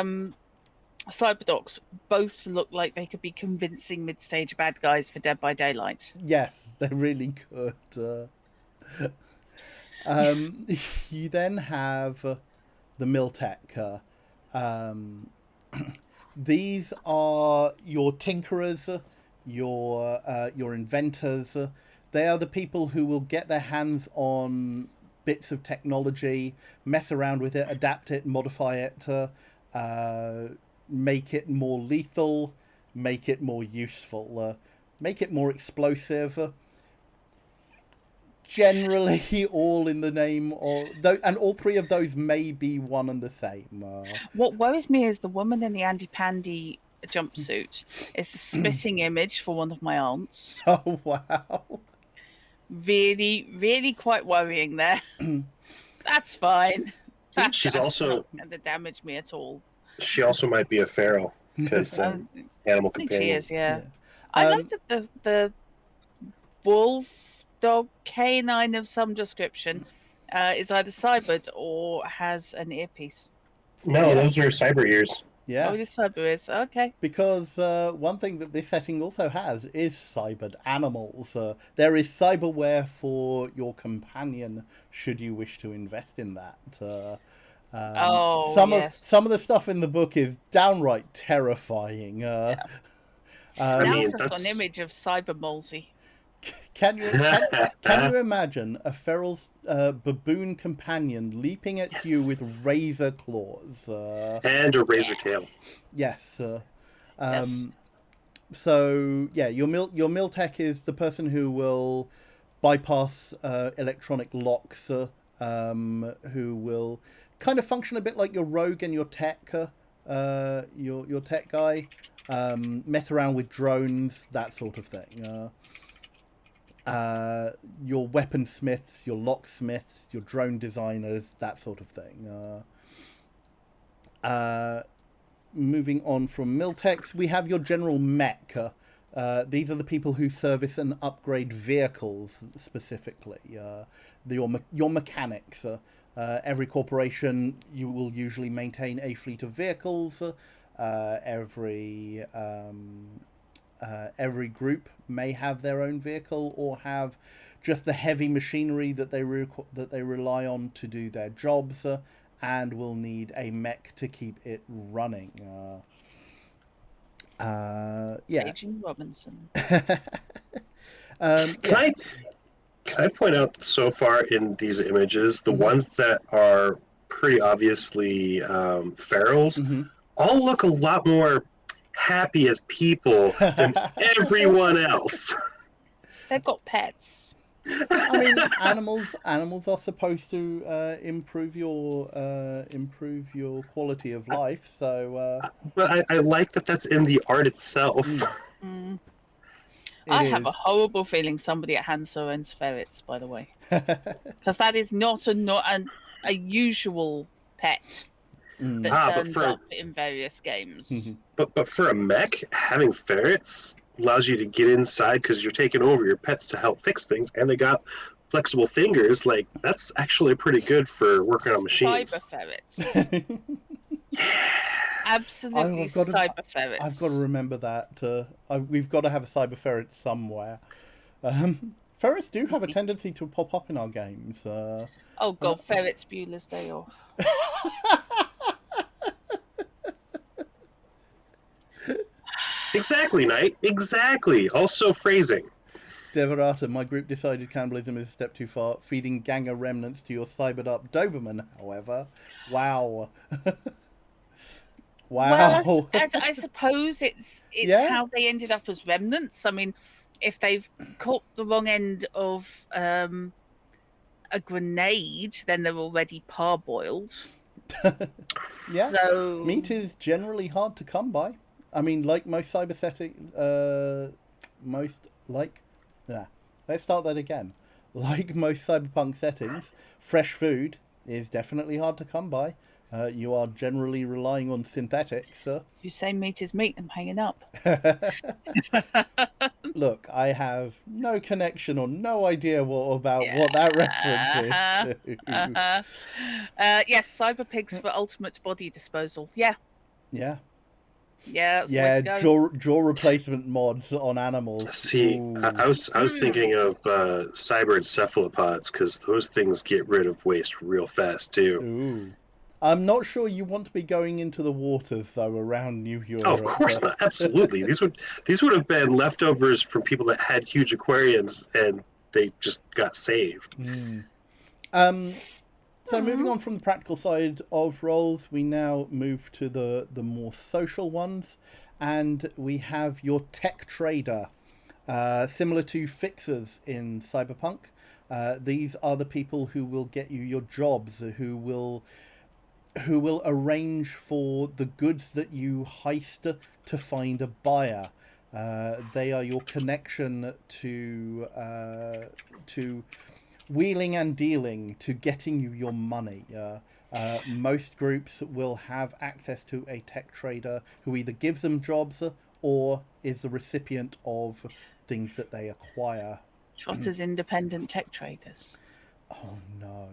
Cyberdocs both look like they could be convincing mid-stage bad guys for Dead by Daylight. Yes, they really could. You then have the Miltech. These are your tinkerers, your inventors. They are the people who will get their hands on bits of technology, mess around with it, adapt it, modify it, make it more lethal, make it more useful, make it more explosive. Generally, all in the name of... And all three of those may be one and the same. What worries me is the woman in the Andy Pandy jumpsuit is the spitting image for one of my aunts. Oh, wow. Really, really quite worrying there. That's fine. She's also not going to damage me at all. She also might be a feral because animal I think companion. she is, yeah. I like that the wolf dog canine of some description is either cybered or has an earpiece. No, those are cyber ears. Yeah. Oh, it is cyber ears. Okay. Because one thing that this setting also has is cybered animals. There is cyberware for your companion, should you wish to invest in that. Some of the stuff in the book is downright terrifying. Now I've just got an image of cyber Molesy. Can you imagine a feral baboon companion leaping at you with razor claws and a razor tail? Yes. Yes. So yeah, your Miltech is the person who will bypass electronic locks, who will kind of function a bit like your rogue and your tech, your tech guy, mess around with drones, that sort of thing. Your weaponsmiths, your locksmiths, your drone designers, that sort of thing. Moving on from Miltechs, we have your general mech. These are the people who service and upgrade vehicles specifically. Your mechanics. Every corporation, you will usually maintain a fleet of vehicles. Every group may have their own vehicle or have just the heavy machinery that they rely on to do their jobs, and will need a mech to keep it running. Yeah. Agent Robinson. Can I point out so far in these images, the ones that are pretty obviously ferals, all look a lot more happy as people than everyone else. They've got pets. I mean, animals are supposed to improve your quality of life. So But I like that that's in the art itself. Mm. it I have a is. horrible feeling somebody at Hansor owns ferrets, by the way, because that is not a usual pet that Ah, turns up in various games. but for a mech, having ferrets allows you to get inside because you're taking over your pets to help fix things, and they got flexible fingers. Like that's actually pretty good for working on machines. Cyber ferrets. Absolutely cyber ferrets. I've got to remember that. We've got to have a cyber ferret somewhere. Ferrets do have a tendency to pop up in our games. Oh god, ferrets Bueller's Day Off. Exactly, Knight. Exactly. Also phrasing. Deverata, my group decided cannibalism is a step too far. Feeding Ganger remnants to your cybered up Doberman, however. Wow. Wow. Well, I suppose it's how they ended up as remnants. I mean, if they've caught the wrong end of a grenade, then they're already parboiled. Yeah. So meat is generally hard to come by. I mean, like most cyber settings, let's start that again. Like most cyberpunk settings, fresh food is definitely hard to come by. You are generally relying on synthetics. You say meat is meat, I'm hanging up. Look, I have no connection or no idea what that reference is to. Yes, cyber pigs for ultimate body disposal. Yeah. Yeah. Yeah, that's the way to go. Jaw replacement mods on animals. See, I was thinking of cyber cephalopods because those things get rid of waste real fast too. Ooh. I'm not sure you want to be going into the waters though around New Europe. Oh, of course not. Absolutely. These would have been leftovers from people that had huge aquariums and they just got saved. So moving on from the practical side of roles, we now move to the more social ones, and we have your tech trader, similar to fixers in Cyberpunk. These are the people who will get you your jobs, who will arrange for the goods that you heist to find a buyer. They are your connection to wheeling and dealing, to getting you your money. Most groups will have access to a tech trader who either gives them jobs or is the recipient of things that they acquire. Trotter's independent tech traders. Oh no.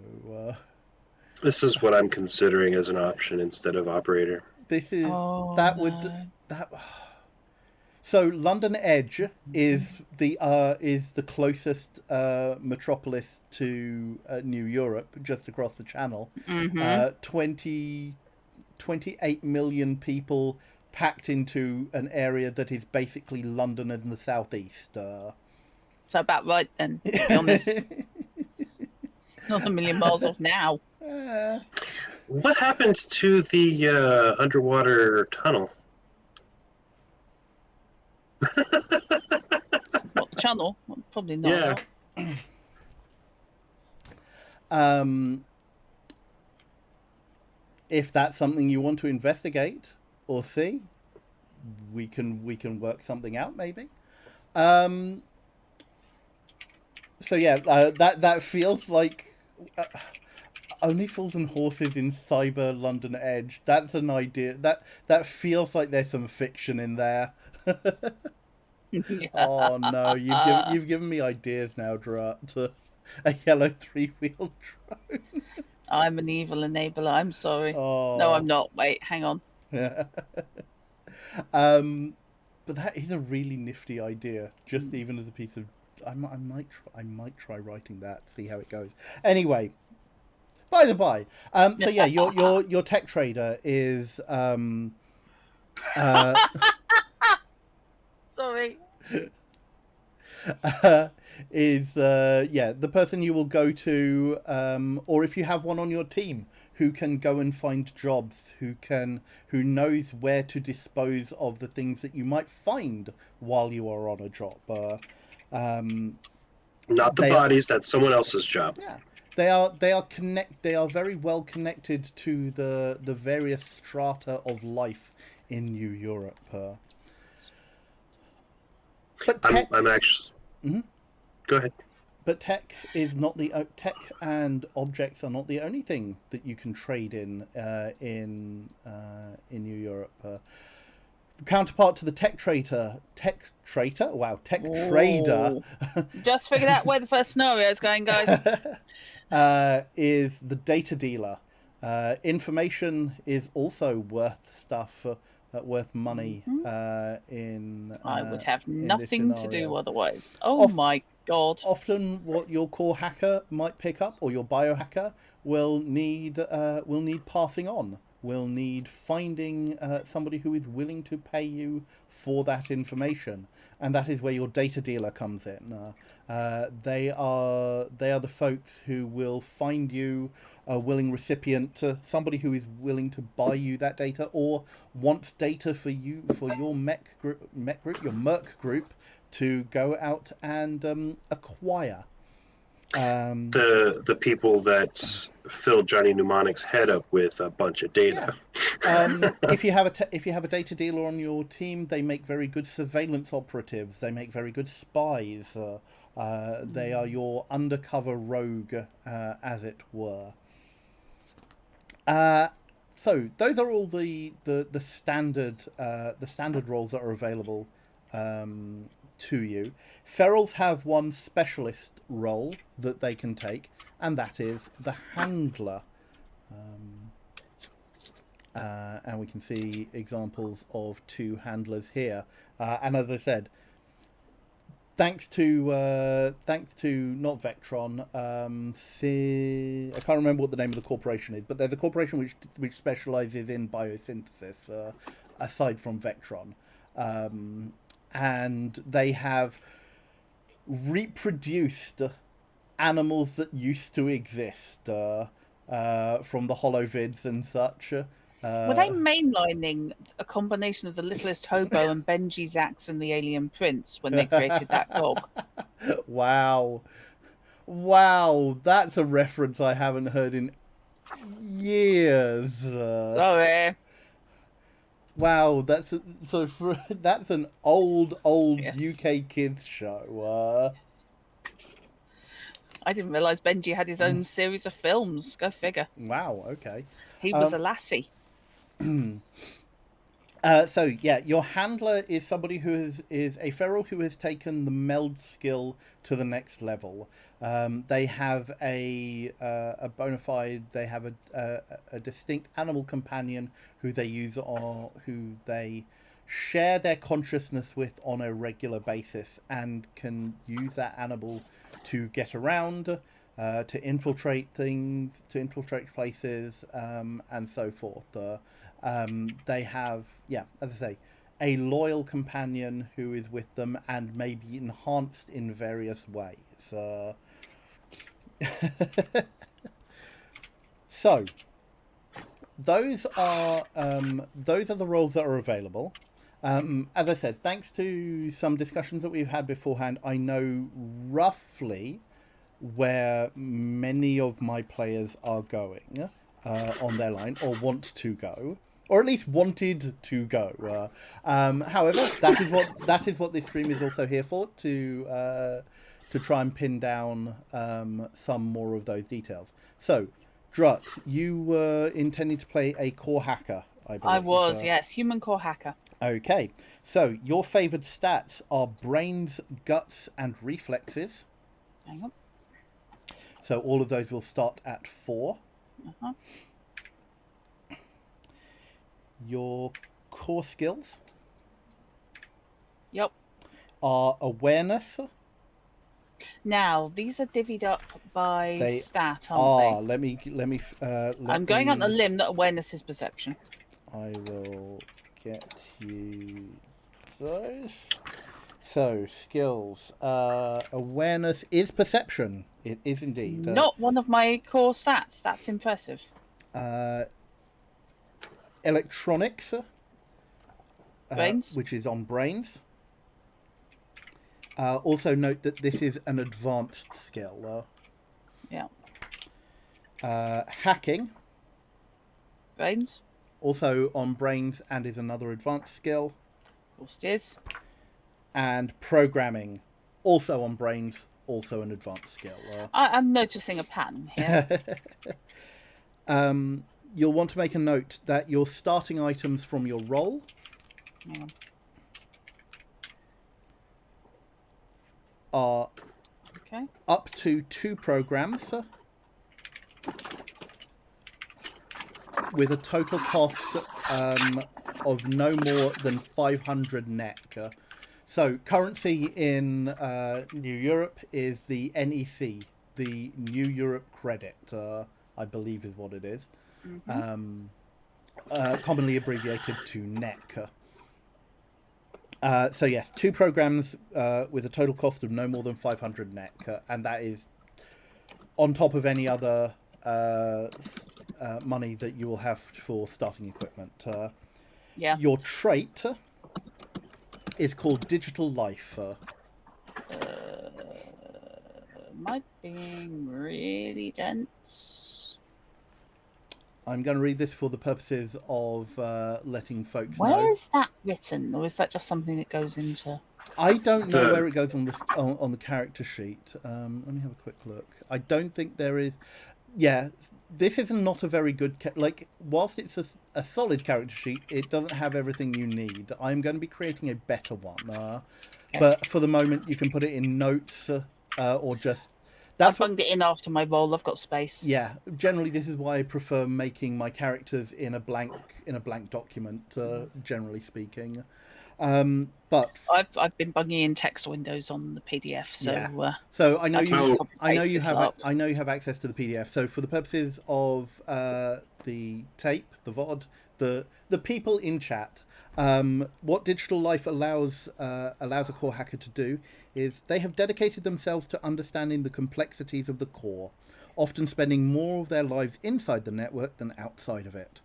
This is what I'm considering as an option instead of operator. This is So London Edge is the closest metropolis to New Europe, just across the channel. 28 million people packed into an area that is basically London in the southeast. So about right then, to be honest. Not a million miles off now. What happened to the underwater tunnel? What, the channel? Probably not. Yeah. If that's something you want to investigate or see, we can work something out maybe. So yeah, that feels like Only Fools and Horses in Cyber London Edge. That's an idea. That feels like there's some fiction in there. Oh no, you've given me ideas now, Drat. A yellow 3-wheel drone. I'm an evil enabler. I'm sorry. Oh. No, I'm not. Wait, hang on. Yeah. But that is a really nifty idea. Just even as a piece of, I might try writing that. See how it goes. Anyway, by the by. So yeah, your tech trader is Sorry. Is the person you will go to, or if you have one on your team who can go and find jobs, who knows where to dispose of the things that you might find while you are on a job. Not the They are- bodies. That's someone else's job. Yeah, they are very well connected to the various strata of life in New Europe. But tech, I'm actually. Mhm. Go ahead. but tech is not the tech and objects are not the only thing that you can trade in New Europe. The counterpart to the tech trader, Ooh. Just figured out where the first scenario is going, guys. is the data dealer. Information is also worth stuff, worth money. I would have in this nothing to scenario. do otherwise. Oh my god. Often, what your core hacker might pick up, or your biohacker, will need passing on. Will need finding somebody who is willing to pay you for that information, and that is where your data dealer comes in. They are the folks who will find you a willing recipient, somebody who is willing to buy you that data or wants data for you for your your Merc group to go out and acquire. The people that filled Johnny Mnemonic's head up with a bunch of data. If you have a data dealer on your team, they make very good surveillance operatives. They make very good spies. They are your undercover rogue, as it were. So those are all the standard roles that are available to you. Ferals have one specialist role that they can take, and that is the handler. And we can see examples of 2 handlers here. And as I said, thanks to not Vectron, I can't remember what the name of the corporation is, but there's a corporation which specializes in biosynthesis, aside from Vectron. And they have reproduced animals that used to exist from the holovids and such. Were they mainlining a combination of the Littlest Hobo and Benji's Axe and the Alien Prince when they created that dog? Wow, that's a reference I haven't heard in years. Sorry. Wow, that's an old Yes. UK kids show. I didn't realise Benji had his own series of films. Go figure. Wow, okay. He was a lassie. So yeah, your handler is somebody who is a feral who has taken the meld skill to the next level. They have a bona fide. They have a distinct animal companion who they use or who they share their consciousness with on a regular basis, and can use that animal to get around, to infiltrate things, to infiltrate places, and so forth. They have, as I say, a loyal companion who is with them and may be enhanced in various ways. So those are the roles that are available. As I said, thanks to some discussions that we've had beforehand, I know roughly where many of my players are going on their line, or want to go, or at least wanted to go. However, that is what this stream is also here for, to try and pin down some more of those details. So, Drut, you were intending to play a core hacker, I believe. I was, yes, human core hacker. Okay, so your favoured stats are brains, guts, and reflexes. Hang on. So all of those will start at 4. Uh-huh. Your core skills Yep. are awareness. Now, these are divvied up by They stat, aren't Let me. I'm going on a limb that awareness is perception. I will get you those. So skills. Awareness is perception. It is indeed. Not one of my core stats. That's impressive. Electronics. Brains. Which is on brains. Also note that this is an advanced skill. Yeah. Hacking, Brains. also on brains and is another advanced skill. Of course it is. And programming, also on brains, also an advanced skill. I'm noticing a pattern here. You'll want to make a note that your starting items from your role are up to 2 programs with a total cost of no more than 500 NEC. So currency in New Europe is the NEC, the New Europe Credit, I believe is what it is. Commonly abbreviated to NEC. So yes, 2 programs with a total cost of no more than 500 NEC, and that is on top of any other money that you will have for starting equipment. Your trait is called Digital Life. Am I being really dense? I'm going to read this for the purposes of letting folks know. Where is that written, or is that just something that goes into? I don't know where it goes on the character sheet. Let me have a quick look. I don't think there is. Yeah, this is not a very good... whilst it's a solid character sheet, it doesn't have everything you need. I'm going to be creating a better one. But for the moment, you can put it in notes or just... I've bunged it in after my roll. I've got space. Yeah, generally this is why I prefer making my characters in a blank document, generally speaking. But I've been bunging in text windows on the PDF, so yeah. So I know you have access to the PDF. So for the purposes of the tape, the VOD, the people in chat, what Digital Life allows a core hacker to do is they have dedicated themselves to understanding the complexities of the core, often spending more of their lives inside the network than outside of it.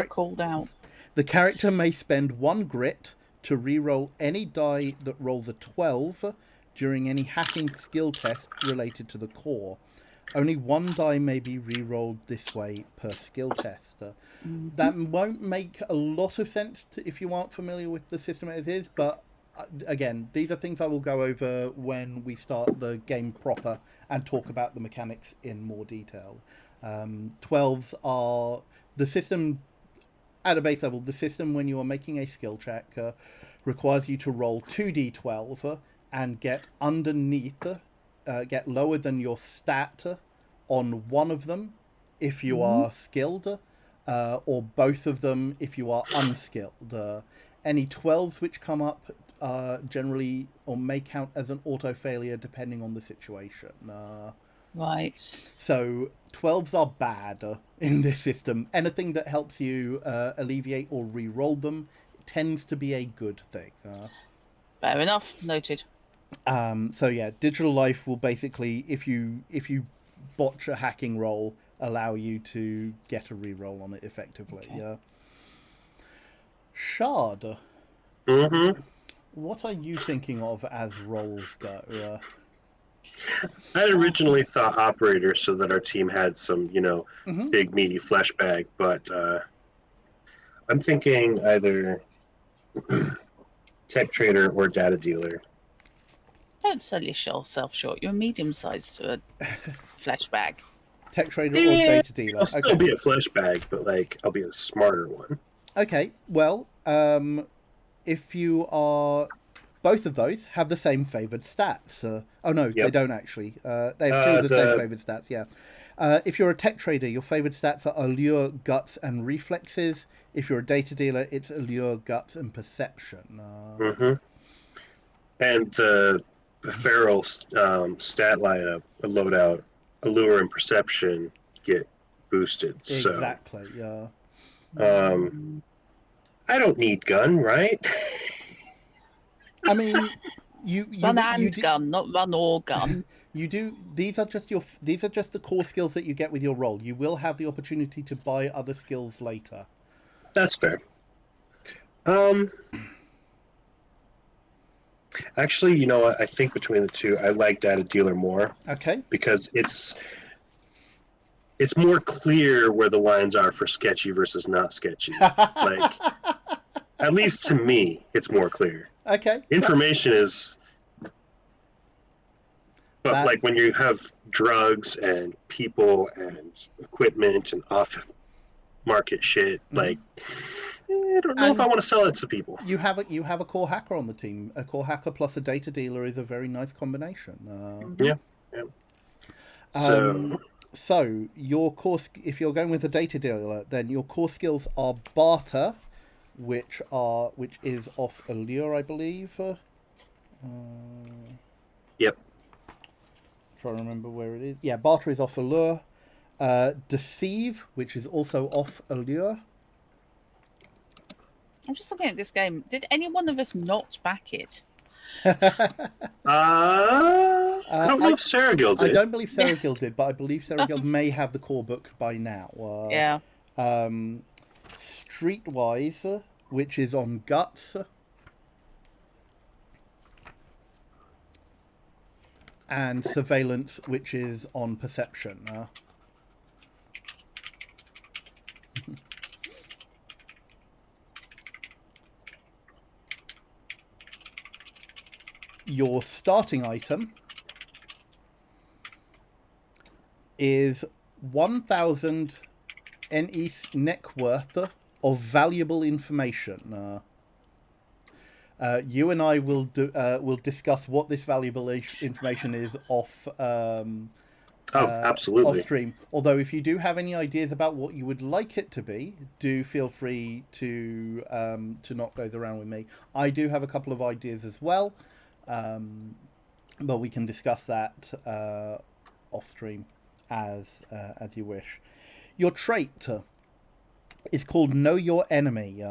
Called out. The character may spend 1 grit to re-roll any die that rolls a 12 during any hacking skill test related to the core. Only 1 die may be re-rolled this way per skill test. That won't make a lot of sense if you aren't familiar with the system as is, but again, these are things I will go over when we start the game proper and talk about the mechanics in more detail. 12s are the system. At a base level, the system, when you are making a skill check, requires you to roll 2d12 and get lower than your stat on one of them if you are skilled, or both of them if you are unskilled. Any 12s which come up generally or may count as an auto failure depending on the situation. Right. So 12s are bad in this system. Anything that helps you alleviate or re-roll them tends to be a good thing. Fair enough. Noted. So yeah, Digital Life will basically, if you botch a hacking roll, allow you to get a re-roll on it effectively. Okay. Shard. What are you thinking of as rolls go? I had originally thought operator so that our team had some, big meaty flesh bag, but I'm thinking either tech trader or data dealer. Don't sell yourself short. You're medium-sized to a flesh bag. Tech trader or data dealer? I'll still be a flesh bag, but I'll be a smarter one. Okay, well, if you are... Both of those have the same favoured stats. They don't actually. They have 2 of the same favoured stats, yeah. If you're a tech trader, your favoured stats are allure, guts, and reflexes. If you're a data dealer, it's allure, guts, and perception. And the feral stat lineup, loadout, allure, and perception get boosted. Exactly, yeah. I don't need gun, right? I mean, run and gun, not run or gun. You do. These are just the core skills that you get with your role. You will have the opportunity to buy other skills later. That's fair. Actually, you know what? I think between the two, I like Data Dealer more Okay. because it's more clear where the lines are for sketchy versus not sketchy. Like, at least to me, it's more clear. Okay. Information is, but That- like when you have drugs and people and equipment and off-market shit, like, I don't know if I want to sell it to people. You have a core hacker on the team. A core hacker plus a data dealer is a very nice combination. Yeah. So your core, if you're going with a data dealer, then your core skills are barter, which is off Allure, I believe. Yep. Trying to remember where it is. Yeah, barter is off Allure. Deceive, which is also off Allure. I'm just looking at this game. Did any one of us not back it? I don't know if Saragil did. I don't believe Saragil did, but I believe Saragil may have the core book by now. Yeah. Streetwise, which is on Guts. And Surveillance, which is on Perception. Your starting item is 1,000 NE neck worth of valuable information. You and I will discuss what this valuable information is off. Absolutely. Off stream. Although, if you do have any ideas about what you would like it to be, do feel free to knock those around with me. I do have a couple of ideas as well. But we can discuss that off stream as you wish. Your trait is called Know Your Enemy.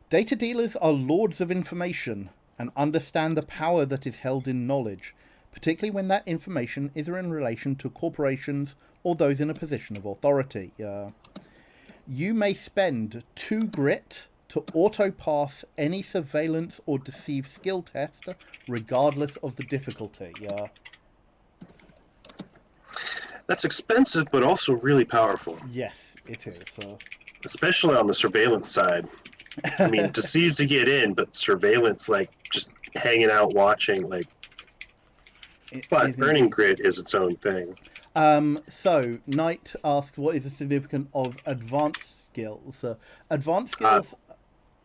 Data dealers are lords of information and understand the power that is held in knowledge, particularly when that information is in relation to corporations or those in a position of authority. You may spend 2 grit to auto-pass any surveillance or deceive skill test, regardless of the difficulty. That's expensive, but also really powerful. Yes, it is. Especially on the surveillance side. I mean, deceive to get in, but surveillance, like, just hanging out watching, like... But earning grit is its own thing. So, Knight asks, what is the significance of advanced skills? Advanced skills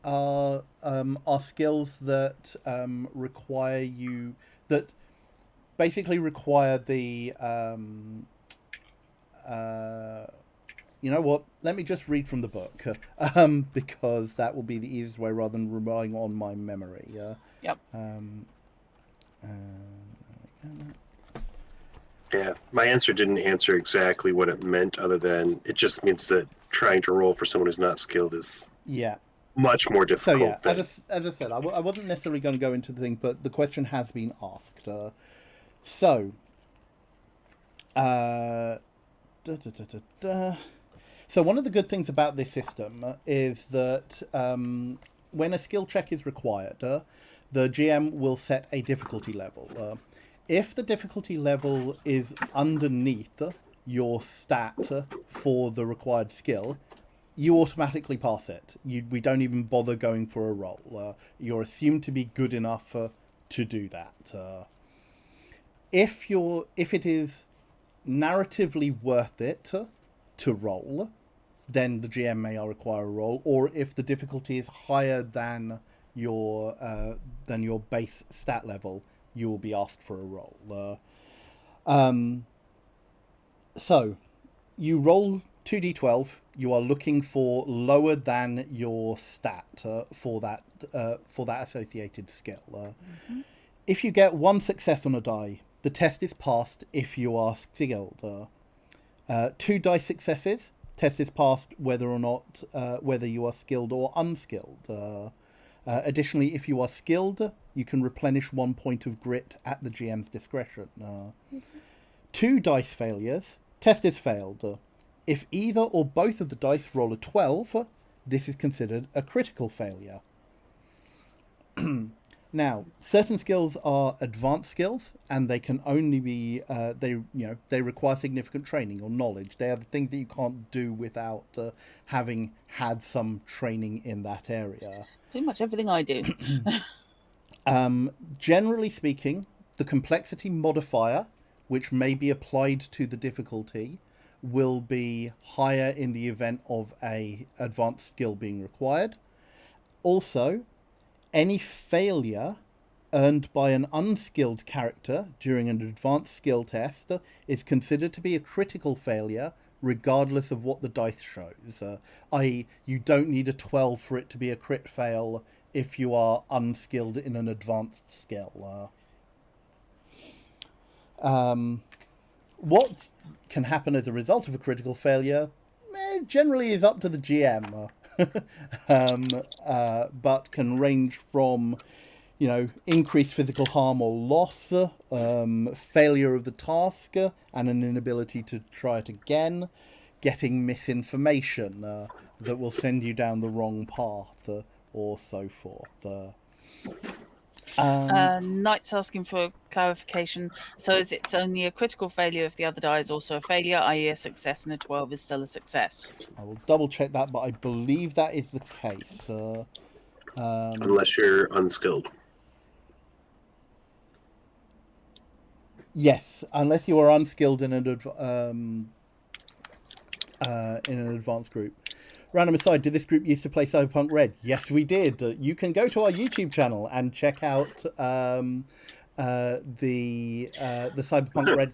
are skills that require you, that basically require the you know what, let me just read from the book, because that will be the easiest way rather than relying on my memory. Yep. Yeah, my answer didn't answer exactly what it meant, other than it just means that trying to roll for someone who's not skilled is much more difficult. So yeah, as I said, I wasn't necessarily going to go into the thing, but the question has been asked. So one of the good things about this system is that when a skill check is required, the GM will set a difficulty level. If the difficulty level is underneath your stat for the required skill, you automatically pass it. We don't even bother going for a roll. You're assumed to be good enough to do that. If it is narratively worth it to roll, then the GM may require a roll. Or if the difficulty is higher than your base stat level, you will be asked for a roll. So you roll 2d12. You are looking for lower than your stat for that associated skill. If you get 1 success on a die, the test is passed if you are skilled. 2 dice successes, test is passed whether or not whether you are skilled or unskilled. Additionally, if you are skilled, you can replenish 1 point of grit at the GM's discretion. 2 dice failures, test is failed. If either or both of the dice roll a 12, this is considered a critical failure. Now, certain skills are advanced skills, and they can only be they require significant training or knowledge. They are the things that you can't do without having had some training in that area. Pretty much everything I do. Generally speaking, the complexity modifier, which may be applied to the difficulty, will be higher in the event of a advanced skill being required. Also, any failure earned by an unskilled character during an advanced skill test is considered to be a critical failure regardless of what the dice shows. I.e., you don't need a 12 for it to be a crit fail if you are unskilled in an advanced skill. What can happen as a result of a critical failure generally is up to the GM, but can range from, increased physical harm or loss, failure of the task, and an inability to try it again, getting misinformation that will send you down the wrong path, or so forth. Knight's asking for clarification. So is it only a critical failure if the other die is also a failure, i.e. a success and a 12 is still a success? I will double check that, but I believe that is the case. Unless you're unskilled. Yes, unless you are unskilled in an advanced group. Random aside, did this group used to play Cyberpunk Red? Yes, we did. You can go to our YouTube channel and check out the Cyberpunk Red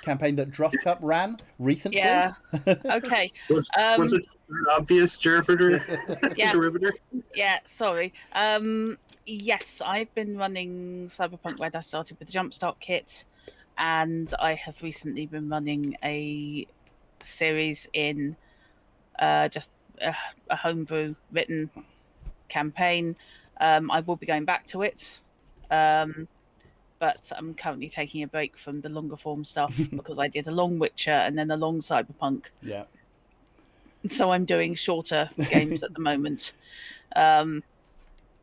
campaign that Druff Cup ran recently. Yeah. Okay. Was it obvious derivative? Yeah. Derivative? Yeah, sorry. Yes, I've been running Cyberpunk Red. I started with the Jumpstart kit, and I have recently been running a series in just a homebrew written campaign. I will be going back to it, but I'm currently taking a break from the longer form stuff because I did a long Witcher and then a long Cyberpunk. Yeah. So I'm doing shorter games at the moment,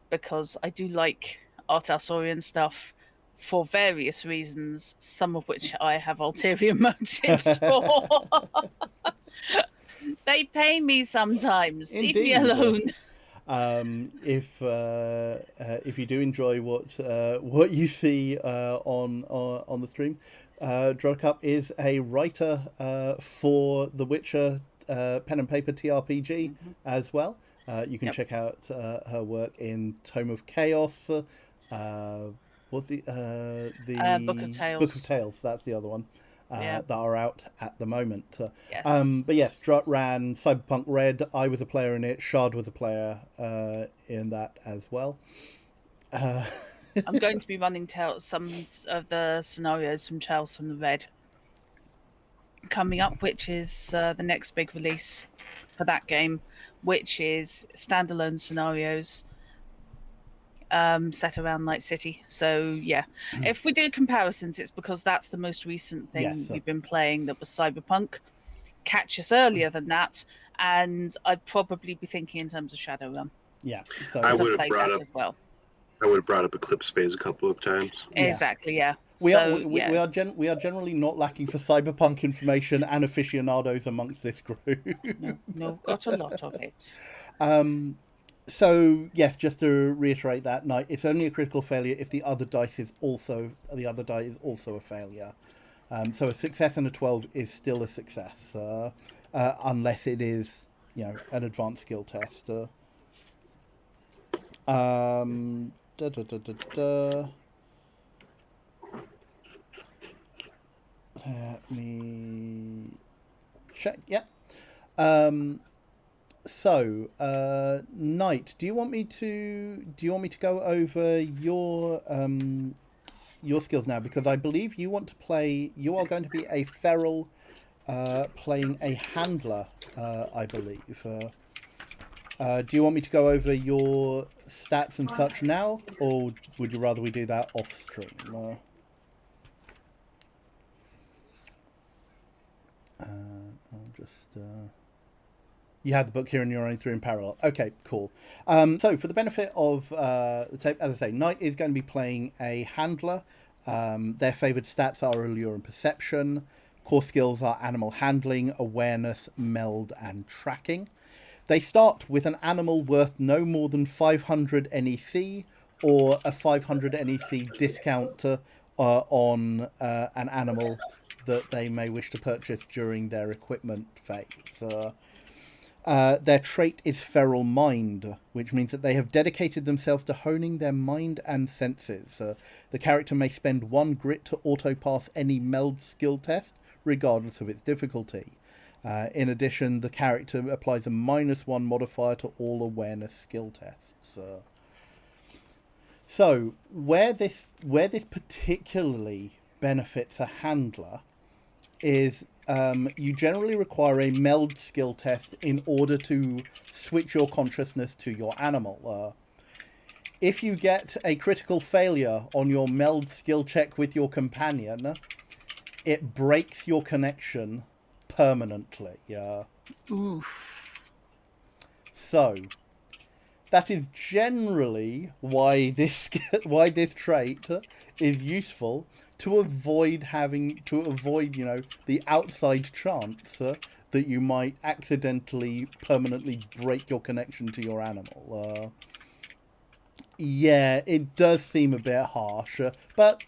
because I do like Art Alsorian stuff for various reasons, some of which I have ulterior motives for. They pay me sometimes. Indeed. Leave me alone. If you do enjoy what you see on the stream, Drodcup is a writer for the Witcher pen and paper TRPG as well. You can check out her work in Tome of Chaos. What's the Book of Tales. Book of Tales. That's the other one. That are out at the moment. Yes. But yes, Drut ran Cyberpunk Red. I was a player in it. Shard was a player in that as well. I'm going to be running some of the scenarios from Tales from the Red coming up, which is the next big release for that game, which is standalone scenarios set around Night City. So yeah, if we do comparisons, it's because that's the most recent thing we've been playing that was Cyberpunk. Catch us earlier than that, and I'd probably be thinking in terms of Shadowrun. Yeah, so I would have brought up as well. I would have brought up Eclipse Phase a couple of times. Exactly, yeah. We are generally not lacking for cyberpunk information and aficionados amongst this group. No, got a lot of it. So yes, just to reiterate that, Knight, it's only a critical failure if the other die is also a failure. So a success and a 12 is still a success, unless it is, an advanced skill test. Let me check. Yeah. So, Knight, do you want me to go over your skills now? Because I believe you are going to be a feral, playing a handler, I believe. Do you want me to go over your stats and such now, or would you rather we do that off stream? I'll just You have the book here and you're running through in parallel. Okay, cool. So for the benefit of the tape, as I say, Knight is going to be playing a handler. Their favoured stats are allure and perception. Core skills are animal handling, awareness, meld, and tracking. They start with an animal worth no more than 500 NEC or a 500 NEC discount on an animal that they may wish to purchase during their equipment phase. Their trait is feral mind, which means that they have dedicated themselves to honing their mind and senses. The character may spend 1 grit to auto-pass any meld skill test, regardless of its difficulty. In addition, the character applies a -1 modifier to all awareness skill tests. So, where this particularly benefits a handler is you generally require a meld skill test in order to switch your consciousness to your animal. If you get a critical failure on your meld skill check with your companion, it breaks your connection permanently. Oof. So that is generally why this trait is useful, to avoid the outside chance that you might accidentally permanently break your connection to your animal. Yeah, it does seem a bit harsh, but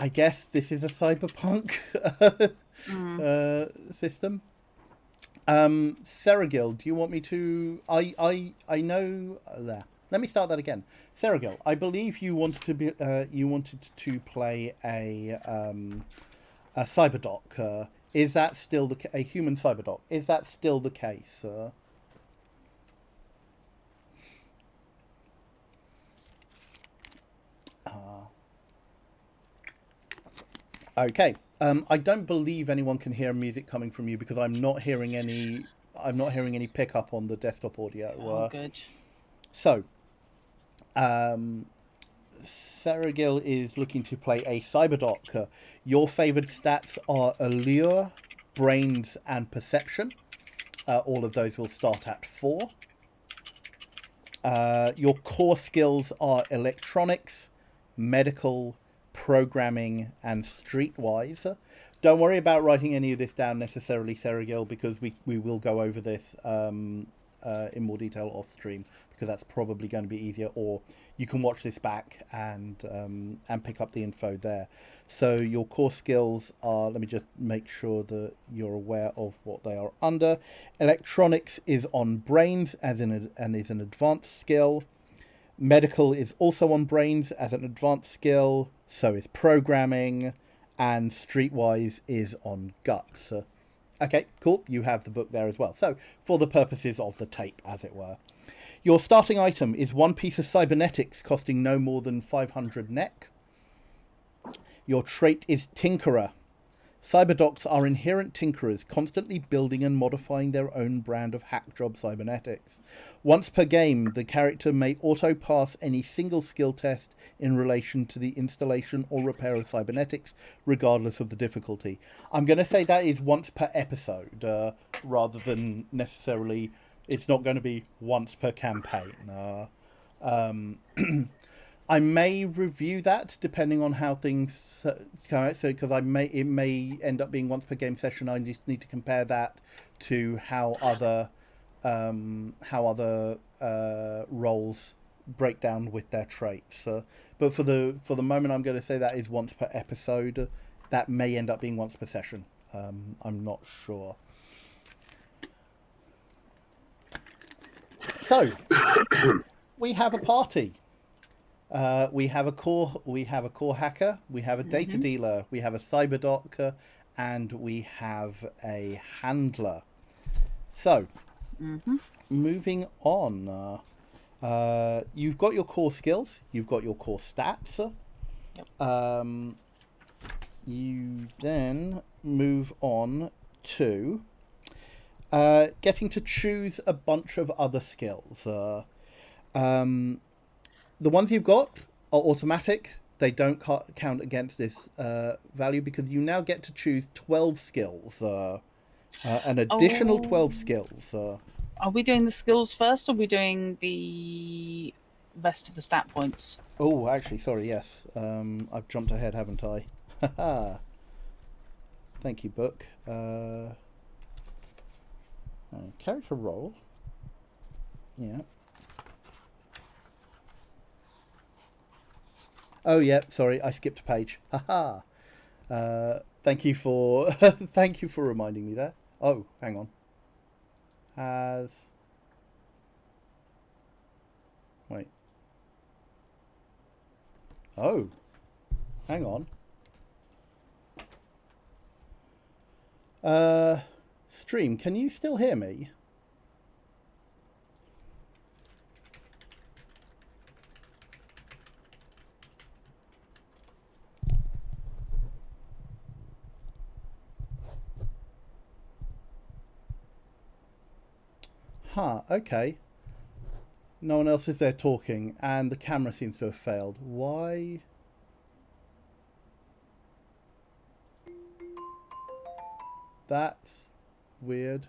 I guess this is a cyberpunk system. Seragil, do you want me to? I know there. Let me start that again. Seragil, I believe you wanted to play a cyberdoc. Is that still a human cyberdoc? Is that still the case? Okay. I don't believe anyone can hear music coming from you because I'm not hearing any. I'm not hearing any pickup on the desktop audio. Oh, good. So, Seragil is looking to play a cyberdoc. Your favoured stats are allure, brains, and perception. All of those will start at 4. Your core skills are electronics, medical, programming, and streetwise. Don't worry about writing any of this down necessarily, Seragil, because we will go over this in more detail off stream, because that's probably going to be easier, or you can watch this back and pick up the info there. So your core skills are, let me just make sure that you're aware of what they are under. Electronics is on brains and is an advanced skill. Medical is also on brains as an advanced skill. So is programming, and streetwise is on guts. Okay, cool. You have the book there as well. So, for the purposes of the tape, as it were. Your starting item is 1 piece of cybernetics costing no more than 500 NEC. Your trait is Tinkerer. Cyberdocs are inherent tinkerers, constantly building and modifying their own brand of hack job cybernetics. Once per game, the character may auto-pass any single skill test in relation to the installation or repair of cybernetics, regardless of the difficulty. I'm going to say that is once per episode, rather than necessarily, it's not going to be once per campaign. I may review that depending on how things come out. So, because it may end up being once per game session. I just need to compare that to how other roles break down with their traits. But for the moment, I'm going to say that is once per episode. That may end up being once per session. I'm not sure. So we have a party. We have a core hacker, we have a data dealer, we have a cyberdoc, and we have a handler. So, moving on. You've got your core skills, you've got your core stats. Yep. You then move on to getting to choose a bunch of other skills. The ones you've got are automatic. They don't count against this value because you now get to choose 12 skills An additional Oh. 12 skills. Are we doing the skills first, or are we doing the rest of the stat points? Oh, actually, sorry, yes. I've jumped ahead, haven't I? Haha. Thank you, book. Character role. Yeah. Oh, yeah, sorry, I skipped a page. Haha. Thank you for thank you for reminding me there. Oh, hang on. Wait. Oh, hang on. Stream, can you still hear me? Huh, okay. No one else is there talking, and the camera seems to have failed. Why? That's weird.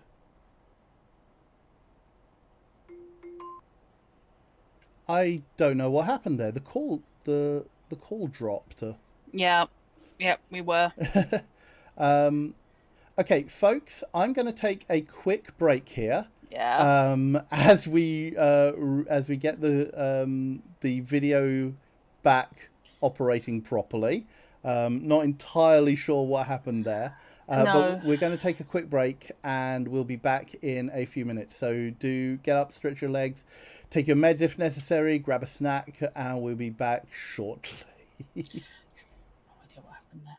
I don't know what happened there. The call dropped. Yeah, we were. Okay, folks, I'm going to take a quick break here. Yeah. As we get the video back operating properly. Not entirely sure what happened there. No. But we're going to take a quick break and we'll be back in a few minutes. So do get up, stretch your legs, take your meds if necessary, grab a snack, and we'll be back shortly. No idea what happened there.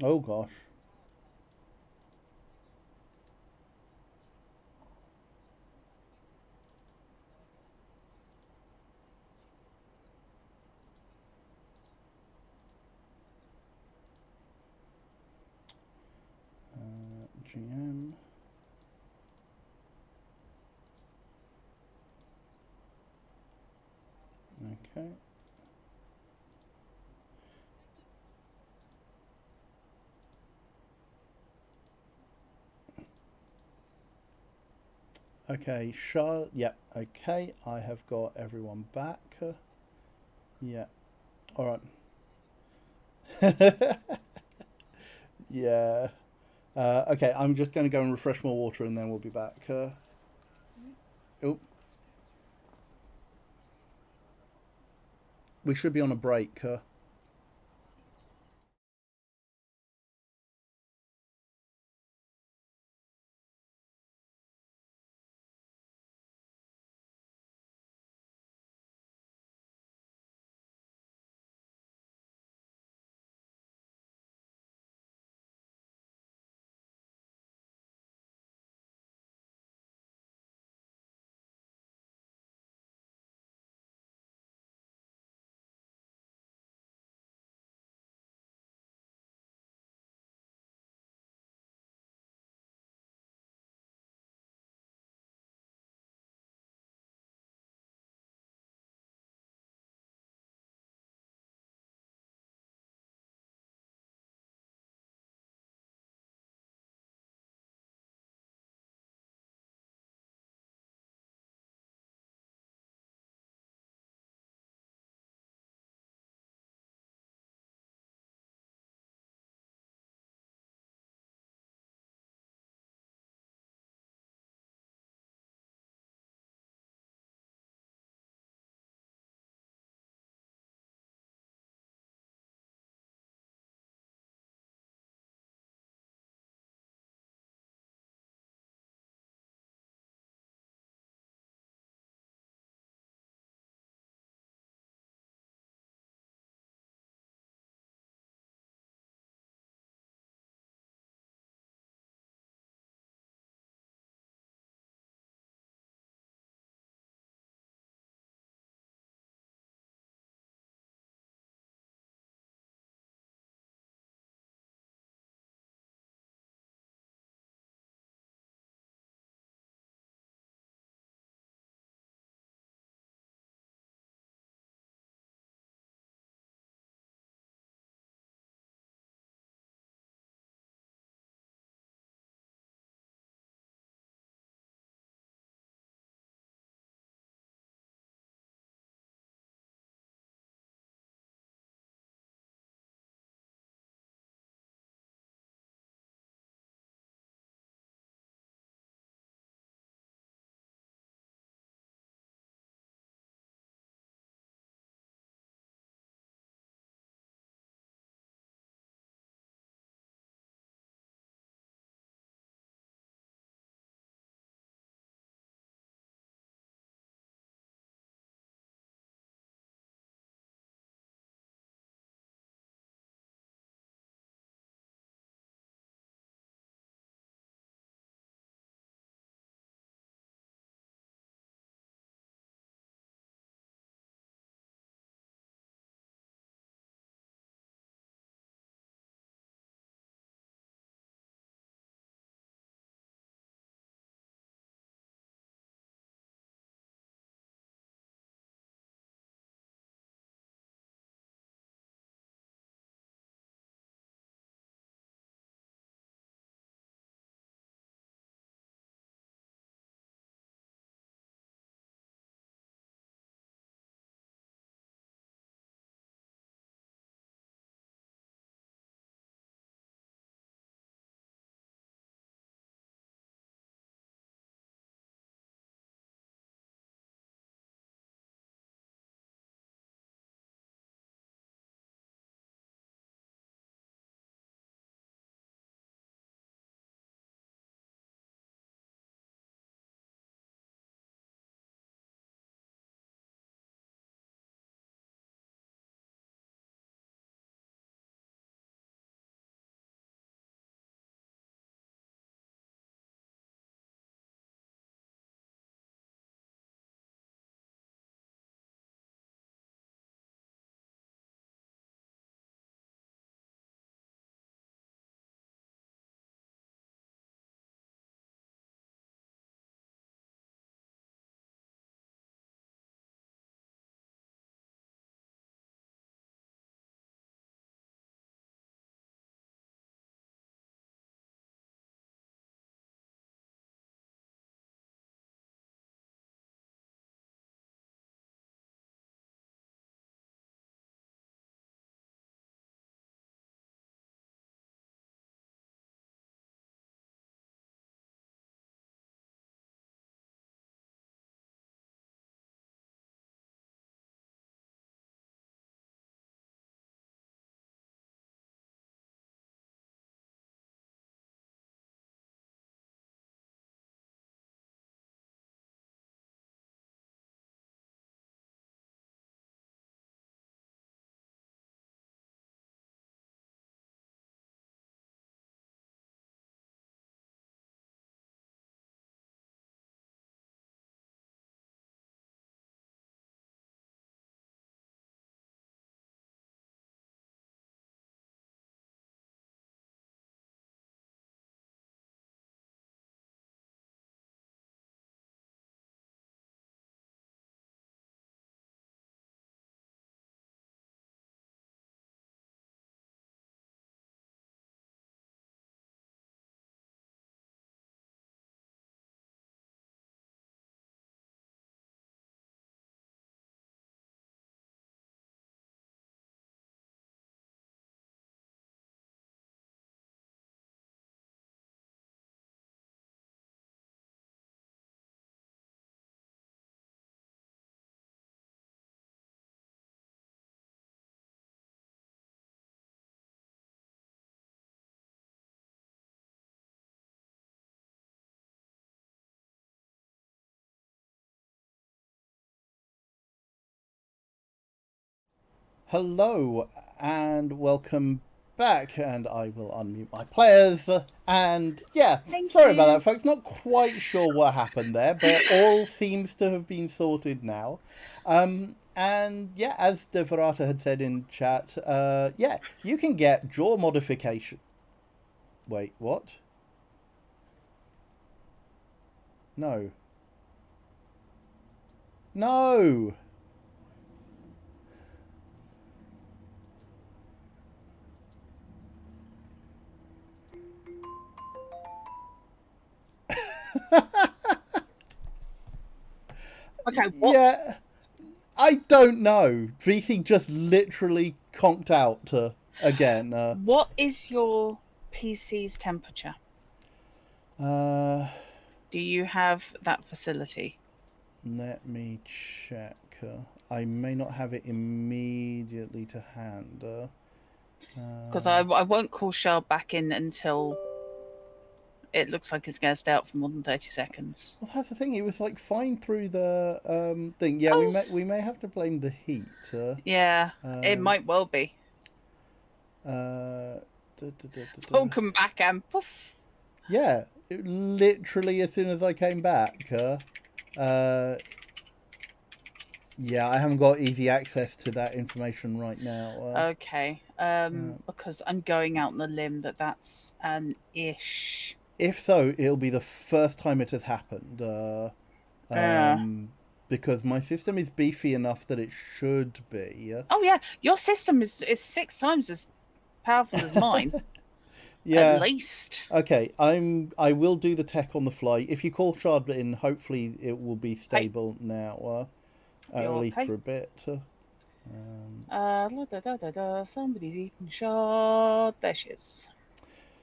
Oh gosh. GM. Okay. Okay, Charlotte. Yep. Okay, I have got everyone back. Yeah. All right. Yeah. Okay, I'm just going to go and refresh more water and then we'll be back. Oh, we should be on a break. Hello and welcome back, and I will unmute my players. And yeah, Thank sorry you. about that, folks. Not quite sure what happened there, but all seems to have been sorted now. And yeah, as Devarata had said in chat, yeah, you can get jaw modification. Wait, what? No. No! Okay, what? Yeah, I don't know. VC just literally conked out again. What is your PC's temperature? Uh, Do you have that facility? Let me check. I may not have it immediately to hand. Because I won't call Shell back in until it looks like it's going to stay out for more than 30 seconds. Well, that's the thing. It was like fine through the thing. Yeah, Oh. we may have to blame the heat. Yeah, it might well be. Pull come back and poof. Yeah, literally as soon as I came back. Yeah, I haven't got easy access to that information right now. Okay, because I'm going out on a limb that's an ish. If so, it'll be the first time it has happened. Because my system is beefy enough that it should be. Oh yeah, your system is 6 times as powerful as mine. Yeah. At least. Okay, I will do the tech on the fly. If you call Shard in, hopefully it will be stable now. At least for a bit. Somebody's eating Shard. There she is.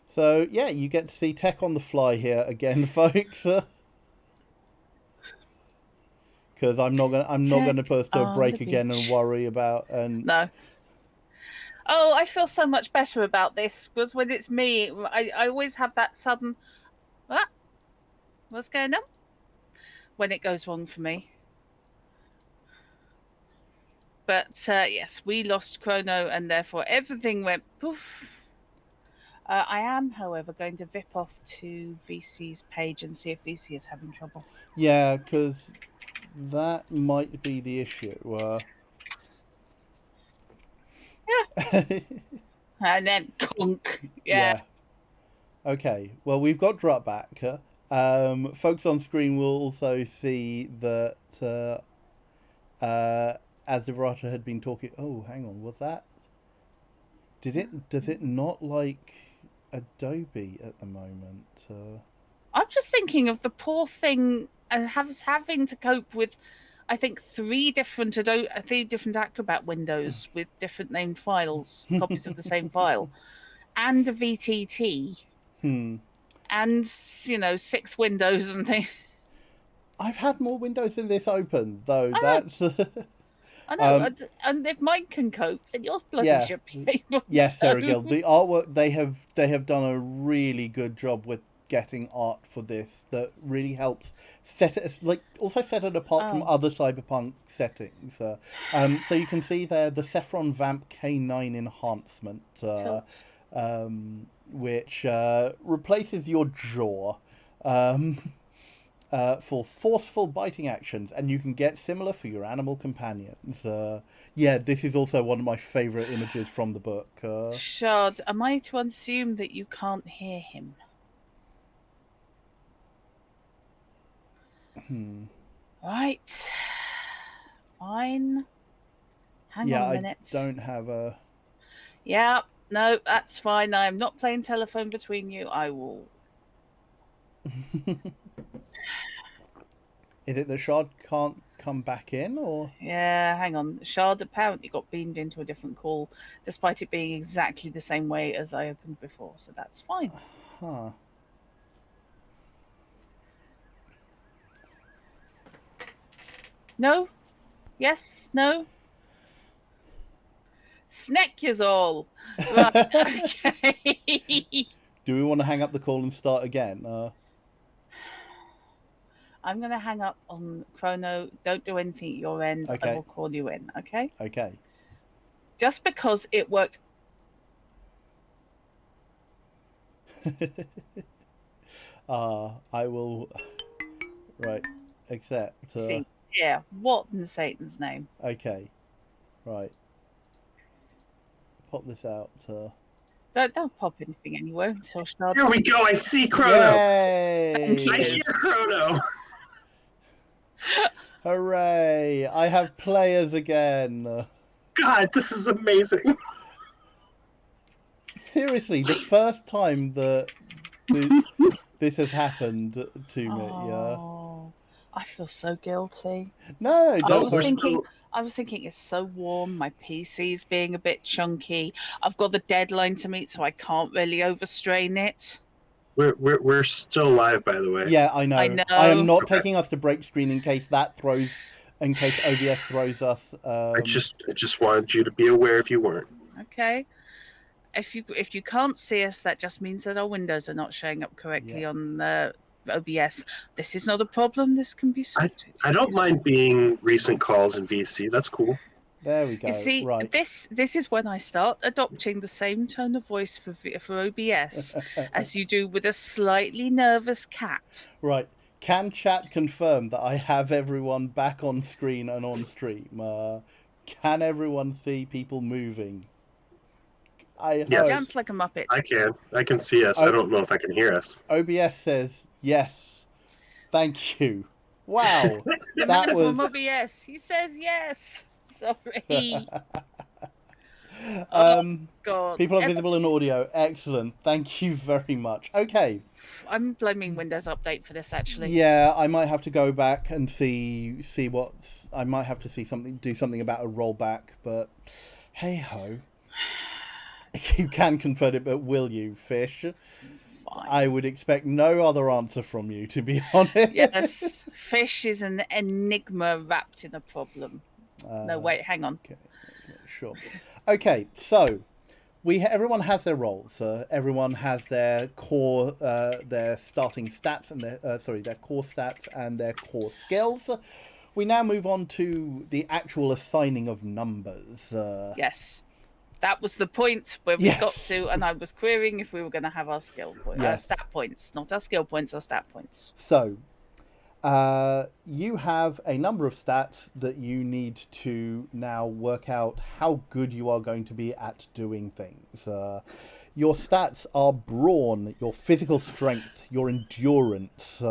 So yeah, you get to see tech on the fly here again, folks. Because I'm not gonna put us to a break again and worry about No. Oh, I feel so much better about this because when it's me, I always have that sudden, what's going on? When it goes wrong for me. But yes, we lost Chrono and therefore everything went poof. I am, however, going to vip off to VC's page and see if VC is having trouble. Yeah, because that might be the issue. Yeah. And then conk. Yeah. Okay. Well, we've got drop back. Folks on screen will also see that as Devarata had been talking. Oh, hang on. Was that? Does it not like Adobe at the moment? I'm just thinking of the poor thing and having to cope with, I think, 3 different Acrobat windows with different named files, copies of the same file, and a VTT, and 6 windows and things. I've had more windows than this open, though. That's. I know, and if mine can cope, then yours bloody should be able. Yes, Sarah Gill. The artwork they have done a really good job with getting art for this that really helps set it apart from other cyberpunk settings. So you can see there the Saffron Vamp K9 enhancement, which replaces your jaw. For forceful biting actions, and you can get similar for your animal companions. Yeah, this is also one of my favourite images from the book. Shard, am I to assume that you can't hear him? Right. Fine. Hang on a minute. I don't have a... Yeah, no, that's fine. I am not playing telephone between you. I will... Is it that Shard can't come back in, or...? Yeah, hang on. Shard apparently got beamed into a different call, despite it being exactly the same way as I opened before, so that's fine. Huh. No? Yes? No? Snack yous all! Right, okay. Do we want to hang up the call and start again? I'm going to hang up on Chrono. Don't do anything at your end. Okay. I will call you in, okay? Okay. just because it worked. I will. Right, accept. See, yeah, what in Satan's name? Okay, right. Pop this out. Don't pop anything anywhere until start. Here we go. I see Chrono. Yay! I hear Chrono. Hooray! I have players again. God, this is amazing. Seriously, the first time that this has happened to me. Oh, I feel so guilty. No, I don't. was thinking it's so warm. My PC's being a bit chunky. I've got the deadline to meet, so I can't really overstrain it. We're still live, by the way. Yeah, I know. I know. I am not taking us to break screen in case OBS throws us. I just wanted you to be aware if you weren't. Okay. If you can't see us, that just means that our windows are not showing up correctly on the OBS. This is not a problem. This can be sorted. I don't mind being recent calls in VC. That's cool. There we go. You see, right. this is when I start adopting the same tone of voice for OBS as you do with a slightly nervous cat. Right. Can chat confirm that I have everyone back on screen and on stream? Can everyone see people moving? Yes. Sounds like a Muppet. I can see us. I don't know if I can hear us. OBS says yes. Thank you. Wow. That was from OBS. He says yes. Sorry. God. People are visible in audio. Excellent. Thank you very much. Okay. I'm blaming Windows Update for this, actually. Yeah, I might have to go back and see what's. I might have to do something about a rollback, but hey ho. You can confirm it, but will you, Fish? Fine. I would expect no other answer from you, to be honest. Yes, Fish is an enigma wrapped in a problem. No, wait, hang on. Okay, sure. Okay, so everyone has their roles. Everyone has their core, their starting stats and their core stats and their core skills. We now move on to the actual assigning of numbers. Yes. That was the point where we got to, and I was querying if we were going to have our skill points, our stat points, not our skill points, our stat points. So, you have a number of stats that you need to now work out how good you are going to be at doing things. Your stats are brawn, your physical strength, your endurance.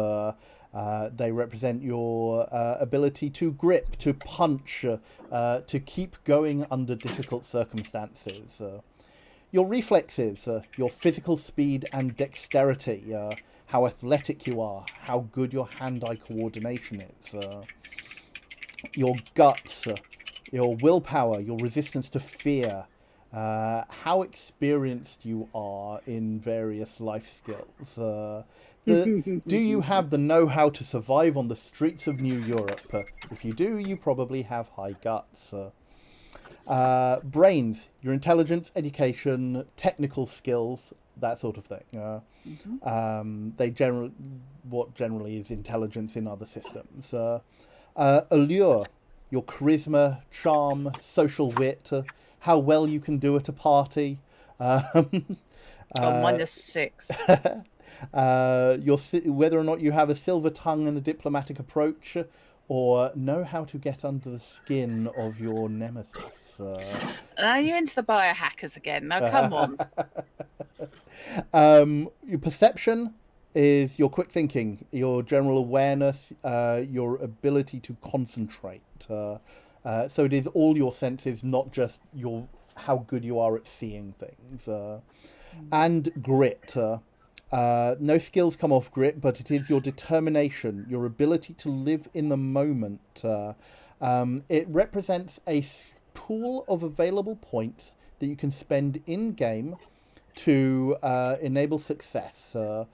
They represent your ability to grip, to punch, to keep going under difficult circumstances. Your reflexes, your physical speed and dexterity, how athletic you are, how good your hand-eye coordination is. Your guts, your willpower, your resistance to fear, how experienced you are in various life skills. Do you have the know-how to survive on the streets of New Europe? If you do, you probably have high guts. Brains, your intelligence, education, technical skills, that sort of thing. What generally is intelligence in other systems. Allure, your charisma, charm, social wit, how well you can do at a party. -6. Whether or not you have a silver tongue and a diplomatic approach, or know how to get under the skin of your nemesis. Now you're into the biohackers again. Now come on. Your perception is your quick thinking, your general awareness, your ability to concentrate. So it is all your senses, not just how good you are at seeing things. And grit. No skills come off grit, but it is your determination, your ability to live in the moment. It represents a pool of available points that you can spend in-game to enable success. As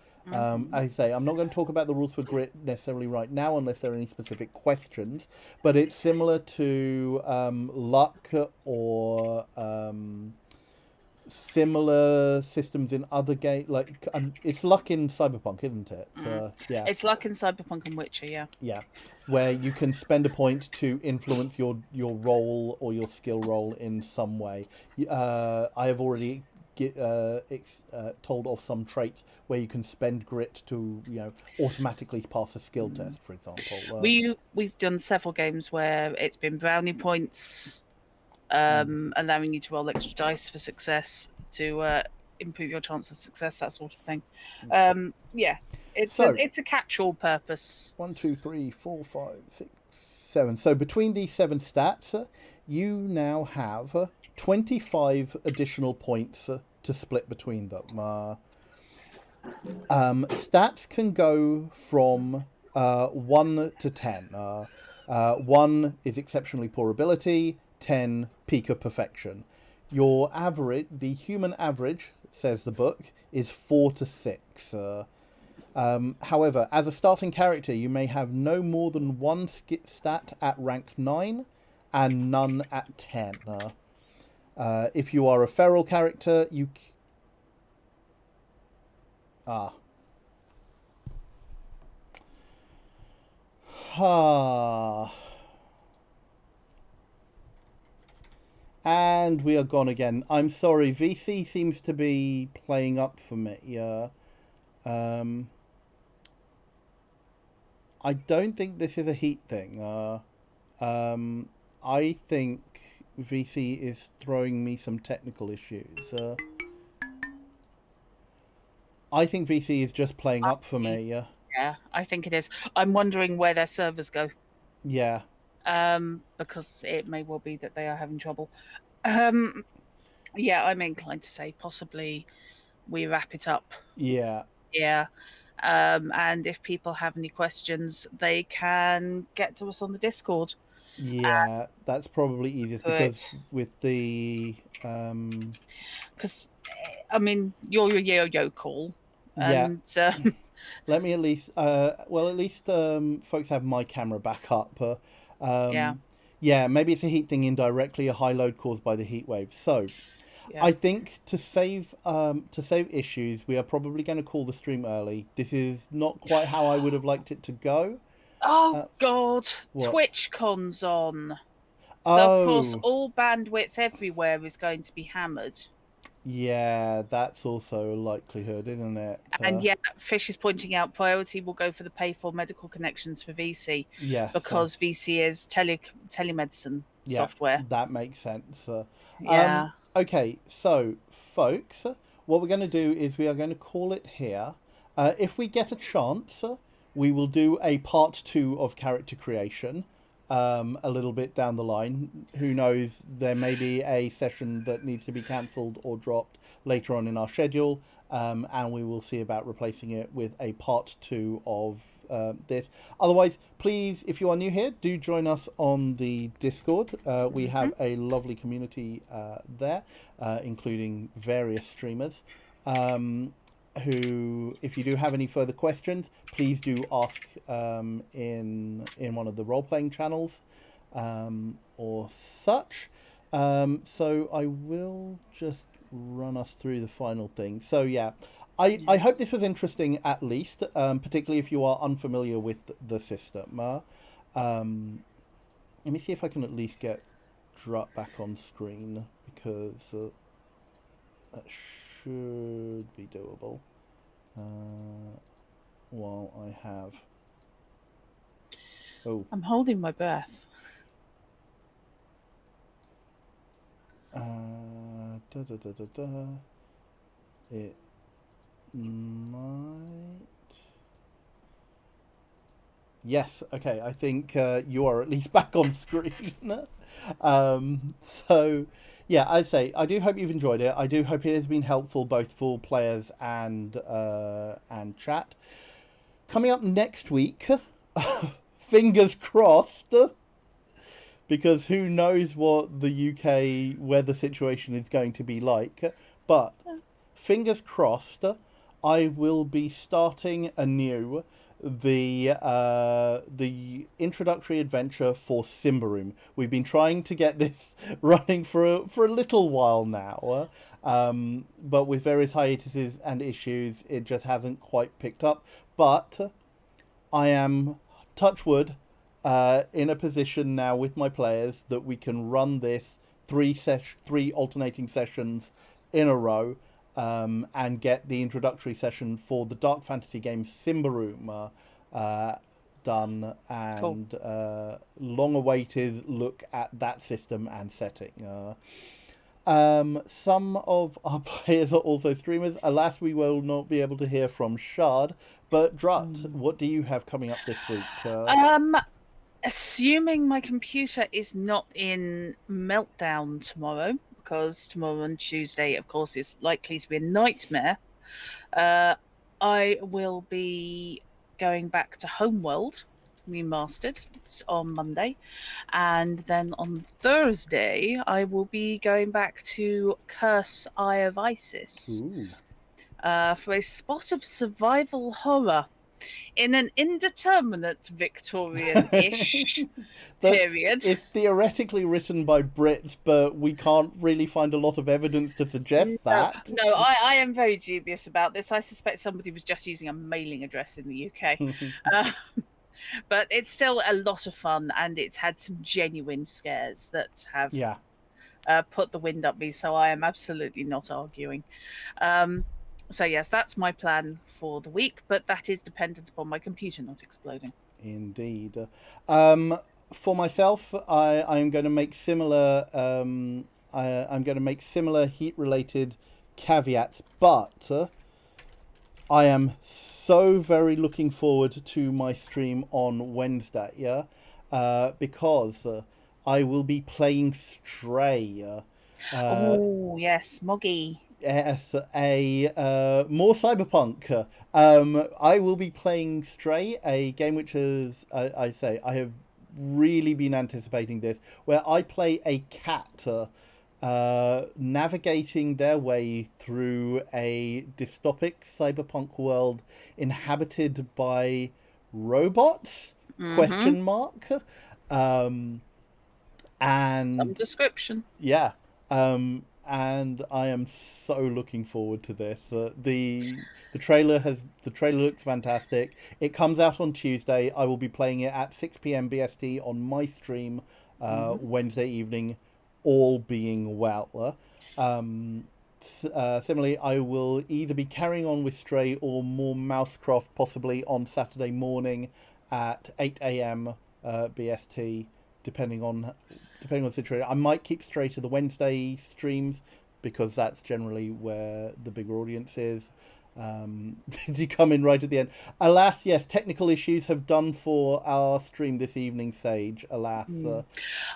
I say, I'm not going to talk about the rules for grit necessarily right now unless there are any specific questions, but it's similar to luck or similar systems in other games. Like it's luck in Cyberpunk, isn't it? Yeah. It's like in Cyberpunk and Witcher, yeah. Yeah, where you can spend a point to influence your role or your skill roll in some way. I have already told of some traits where you can spend grit to automatically pass a skill test, for example. We've done several games where it's been brownie points, allowing you to roll extra dice for success to improve your chance of success, that sort of thing. Yeah, it's a catch-all purpose. 1, 2, 3, 4, 5, 6, 7. So between these 7 stats, you now have 25 additional points to split between them. Stats can go from 1 to 10. 1 is exceptionally poor ability, 10 peak of perfection. Your average, the human average, says the book, is 4 to 6. However, as a starting character, you may have no more than 1 stat at rank 9 and none at 10. If you are a feral character, you... And we are gone again. I'm sorry, VC seems to be playing up for me. I don't think this is a heat thing. I think VC is throwing me some technical issues. I think VC is just playing up for me. Yeah, I think it is. I'm wondering where their servers go. Yeah. Because it may well be that they are having trouble. Yeah, I'm inclined to say possibly we wrap it up. Yeah. Yeah. And if people have any questions, they can get to us on the Discord. Yeah, that's probably easiest because with the... Because, I mean, you're your yo call. And, yeah. Let me at least... at least folks have my camera back up. Yeah. Yeah, maybe it's a heat thing indirectly, a high load caused by the heat wave. So, yeah. I think to save issues, we are probably going to call the stream early. This is not quite how I would have liked it to go. Oh, God. What? TwitchCon's on. Oh. So, of course, all bandwidth everywhere is going to be hammered. Yeah, that's also a likelihood, isn't it? And yeah, Fish is pointing out priority will go for the pay for medical connections for VC. Yes. Because VC is telemedicine software. That makes sense. Yeah. Okay, so, folks, what we're going to do is we are going to call it here. If we get a chance, we will do a part 2 of character creation. A little bit down the line. Who knows, there may be a session that needs to be cancelled or dropped later on in our schedule, and we will see about replacing it with a part 2 of this. Otherwise, please, if you are new here, do join us on the Discord. We have a lovely community there, including various streamers. Who, if you do have any further questions, please do ask in one of the role-playing channels or such. So I will just run us through the final thing. So yeah, I hope this was interesting, at least, particularly if you are unfamiliar with the system. Let me see if I can at least get Drop back on screen, because that should be doable while I have... Oh. I'm holding my breath. It might... Yes, okay, I think you are at least back on screen. So, yeah, I say, I do hope you've enjoyed it. I do hope it has been helpful both for players and chat. Coming up next week, fingers crossed, because who knows what the UK weather situation is going to be like, but fingers crossed, I will be starting anew the introductory adventure for Symbaroum. We've been trying to get this running for a little while now, but with various hiatuses and issues, it just hasn't quite picked up. But I am, touch wood, in a position now with my players that we can run this three alternating sessions in a row, and get the introductory session for the dark fantasy game Symbaroum done, and Cool. long awaited look at that system and setting. Some of our players are also streamers. Alas, we will not be able to hear from Shard, but Drut, what do you have coming up this week? Assuming my computer is not in meltdown tomorrow, because tomorrow and Tuesday, of course, is likely to be a nightmare, I will be going back to Homeworld, remastered, on Monday. And then on Thursday, I will be going back to Curse Eye of Isis Ooh. for a spot of survival horror in an indeterminate Victorian-ish period. It's theoretically written by Brits, but we can't really find a lot of evidence to suggest that. No, I am very dubious about this. I suspect somebody was just using a mailing address in the UK. But it's still a lot of fun, and it's had some genuine scares that have put the wind up me, so I am absolutely not arguing. So yes, that's my plan for the week, but that is dependent upon my computer not exploding. Indeed. For myself, I'm going to make similar. I'm going to make similar heat-related caveats, but I am so very looking forward to my stream on Wednesday. Because I will be playing Stray. Oh yes, Moggy. Yes, more cyberpunk. I will be playing Stray, a game which is, I have really been anticipating this, where I play a cat navigating their way through a dystopic cyberpunk world inhabited by robots? Question mark. And some description. Yeah. And I am so looking forward to this. The trailer looks fantastic. It comes out on Tuesday. I will be playing it at 6 p.m. BST on my stream Wednesday evening, all being well. Similarly, I will either be carrying on with Stray or more Mousecroft, possibly on Saturday morning at 8 a.m. BST, depending on the situation. I might keep Stray to the Wednesday streams because that's generally where the bigger audience is. Did you come in right at the end? Alas, yes, technical issues have done for our stream this evening, Sage. Alas.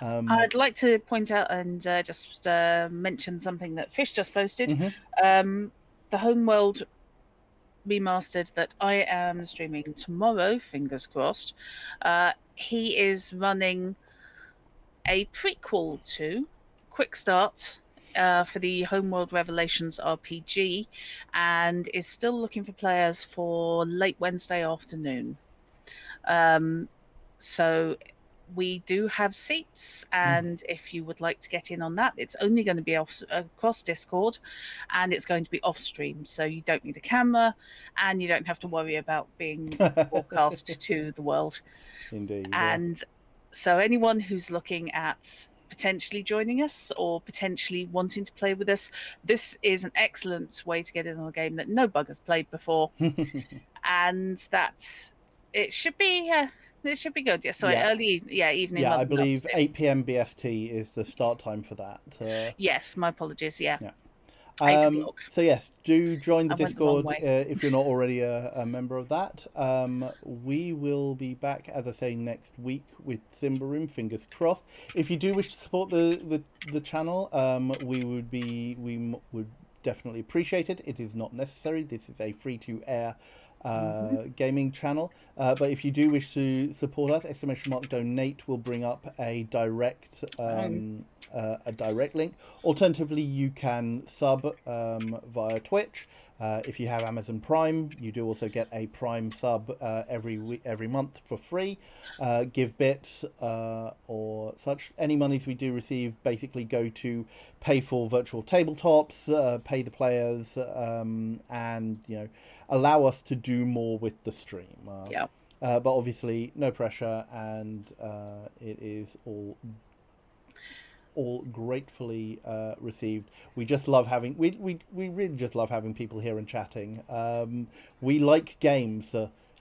I'd like to point out and just mention something that Fish just posted. The Homeworld remastered that I am streaming tomorrow, fingers crossed. He is running a prequel to Quick Start for the Homeworld Revelations RPG, and is still looking for players for late Wednesday afternoon. So we do have seats, and if you would like to get in on that, it's only going to be across Discord, and it's going to be off stream, so you don't need a camera, and you don't have to worry about being broadcast to the world. Indeed. And so anyone who's looking at potentially joining us or potentially wanting to play with us, this is an excellent way to get in on a game that no bug has played before, and that it should be good. Yeah, sorry, early evening. Yeah, I believe 8 p.m. BST is the start time for that. Yes, my apologies. Yeah. So yes, do join the Discord if you're not already a member of that. We will be back, as I say, next week with Symbaroum, fingers crossed. If you do wish to support the channel, we would definitely appreciate it. It is not necessary. This is a free to air gaming channel, but if you do wish to support us, !donate will bring up a direct a direct link. Alternatively, you can sub via Twitch. If you have Amazon Prime, you do also get a Prime sub every month for free. Give bits or such. Any monies we do receive basically go to pay for virtual tabletops, pay the players, and allow us to do more with the stream. Yeah. But obviously, no pressure, and it is all gratefully received. We just love having we really just love having people here and chatting. We like games.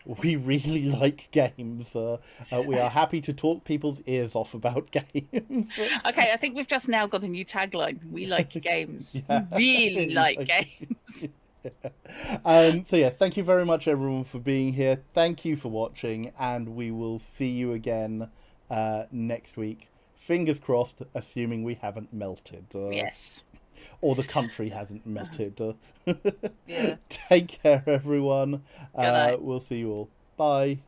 We really like games. We are happy to talk people's ears off about games. Okay, I think we've just now got a new tagline. We like games. Yeah. We really like games. So yeah, thank you very much everyone for being here. Thank you for watching, and we will see you again next week. Fingers crossed, assuming we haven't melted. Yes. Or the country hasn't melted. Yeah. Take care, everyone. Good night. We'll see you all. Bye.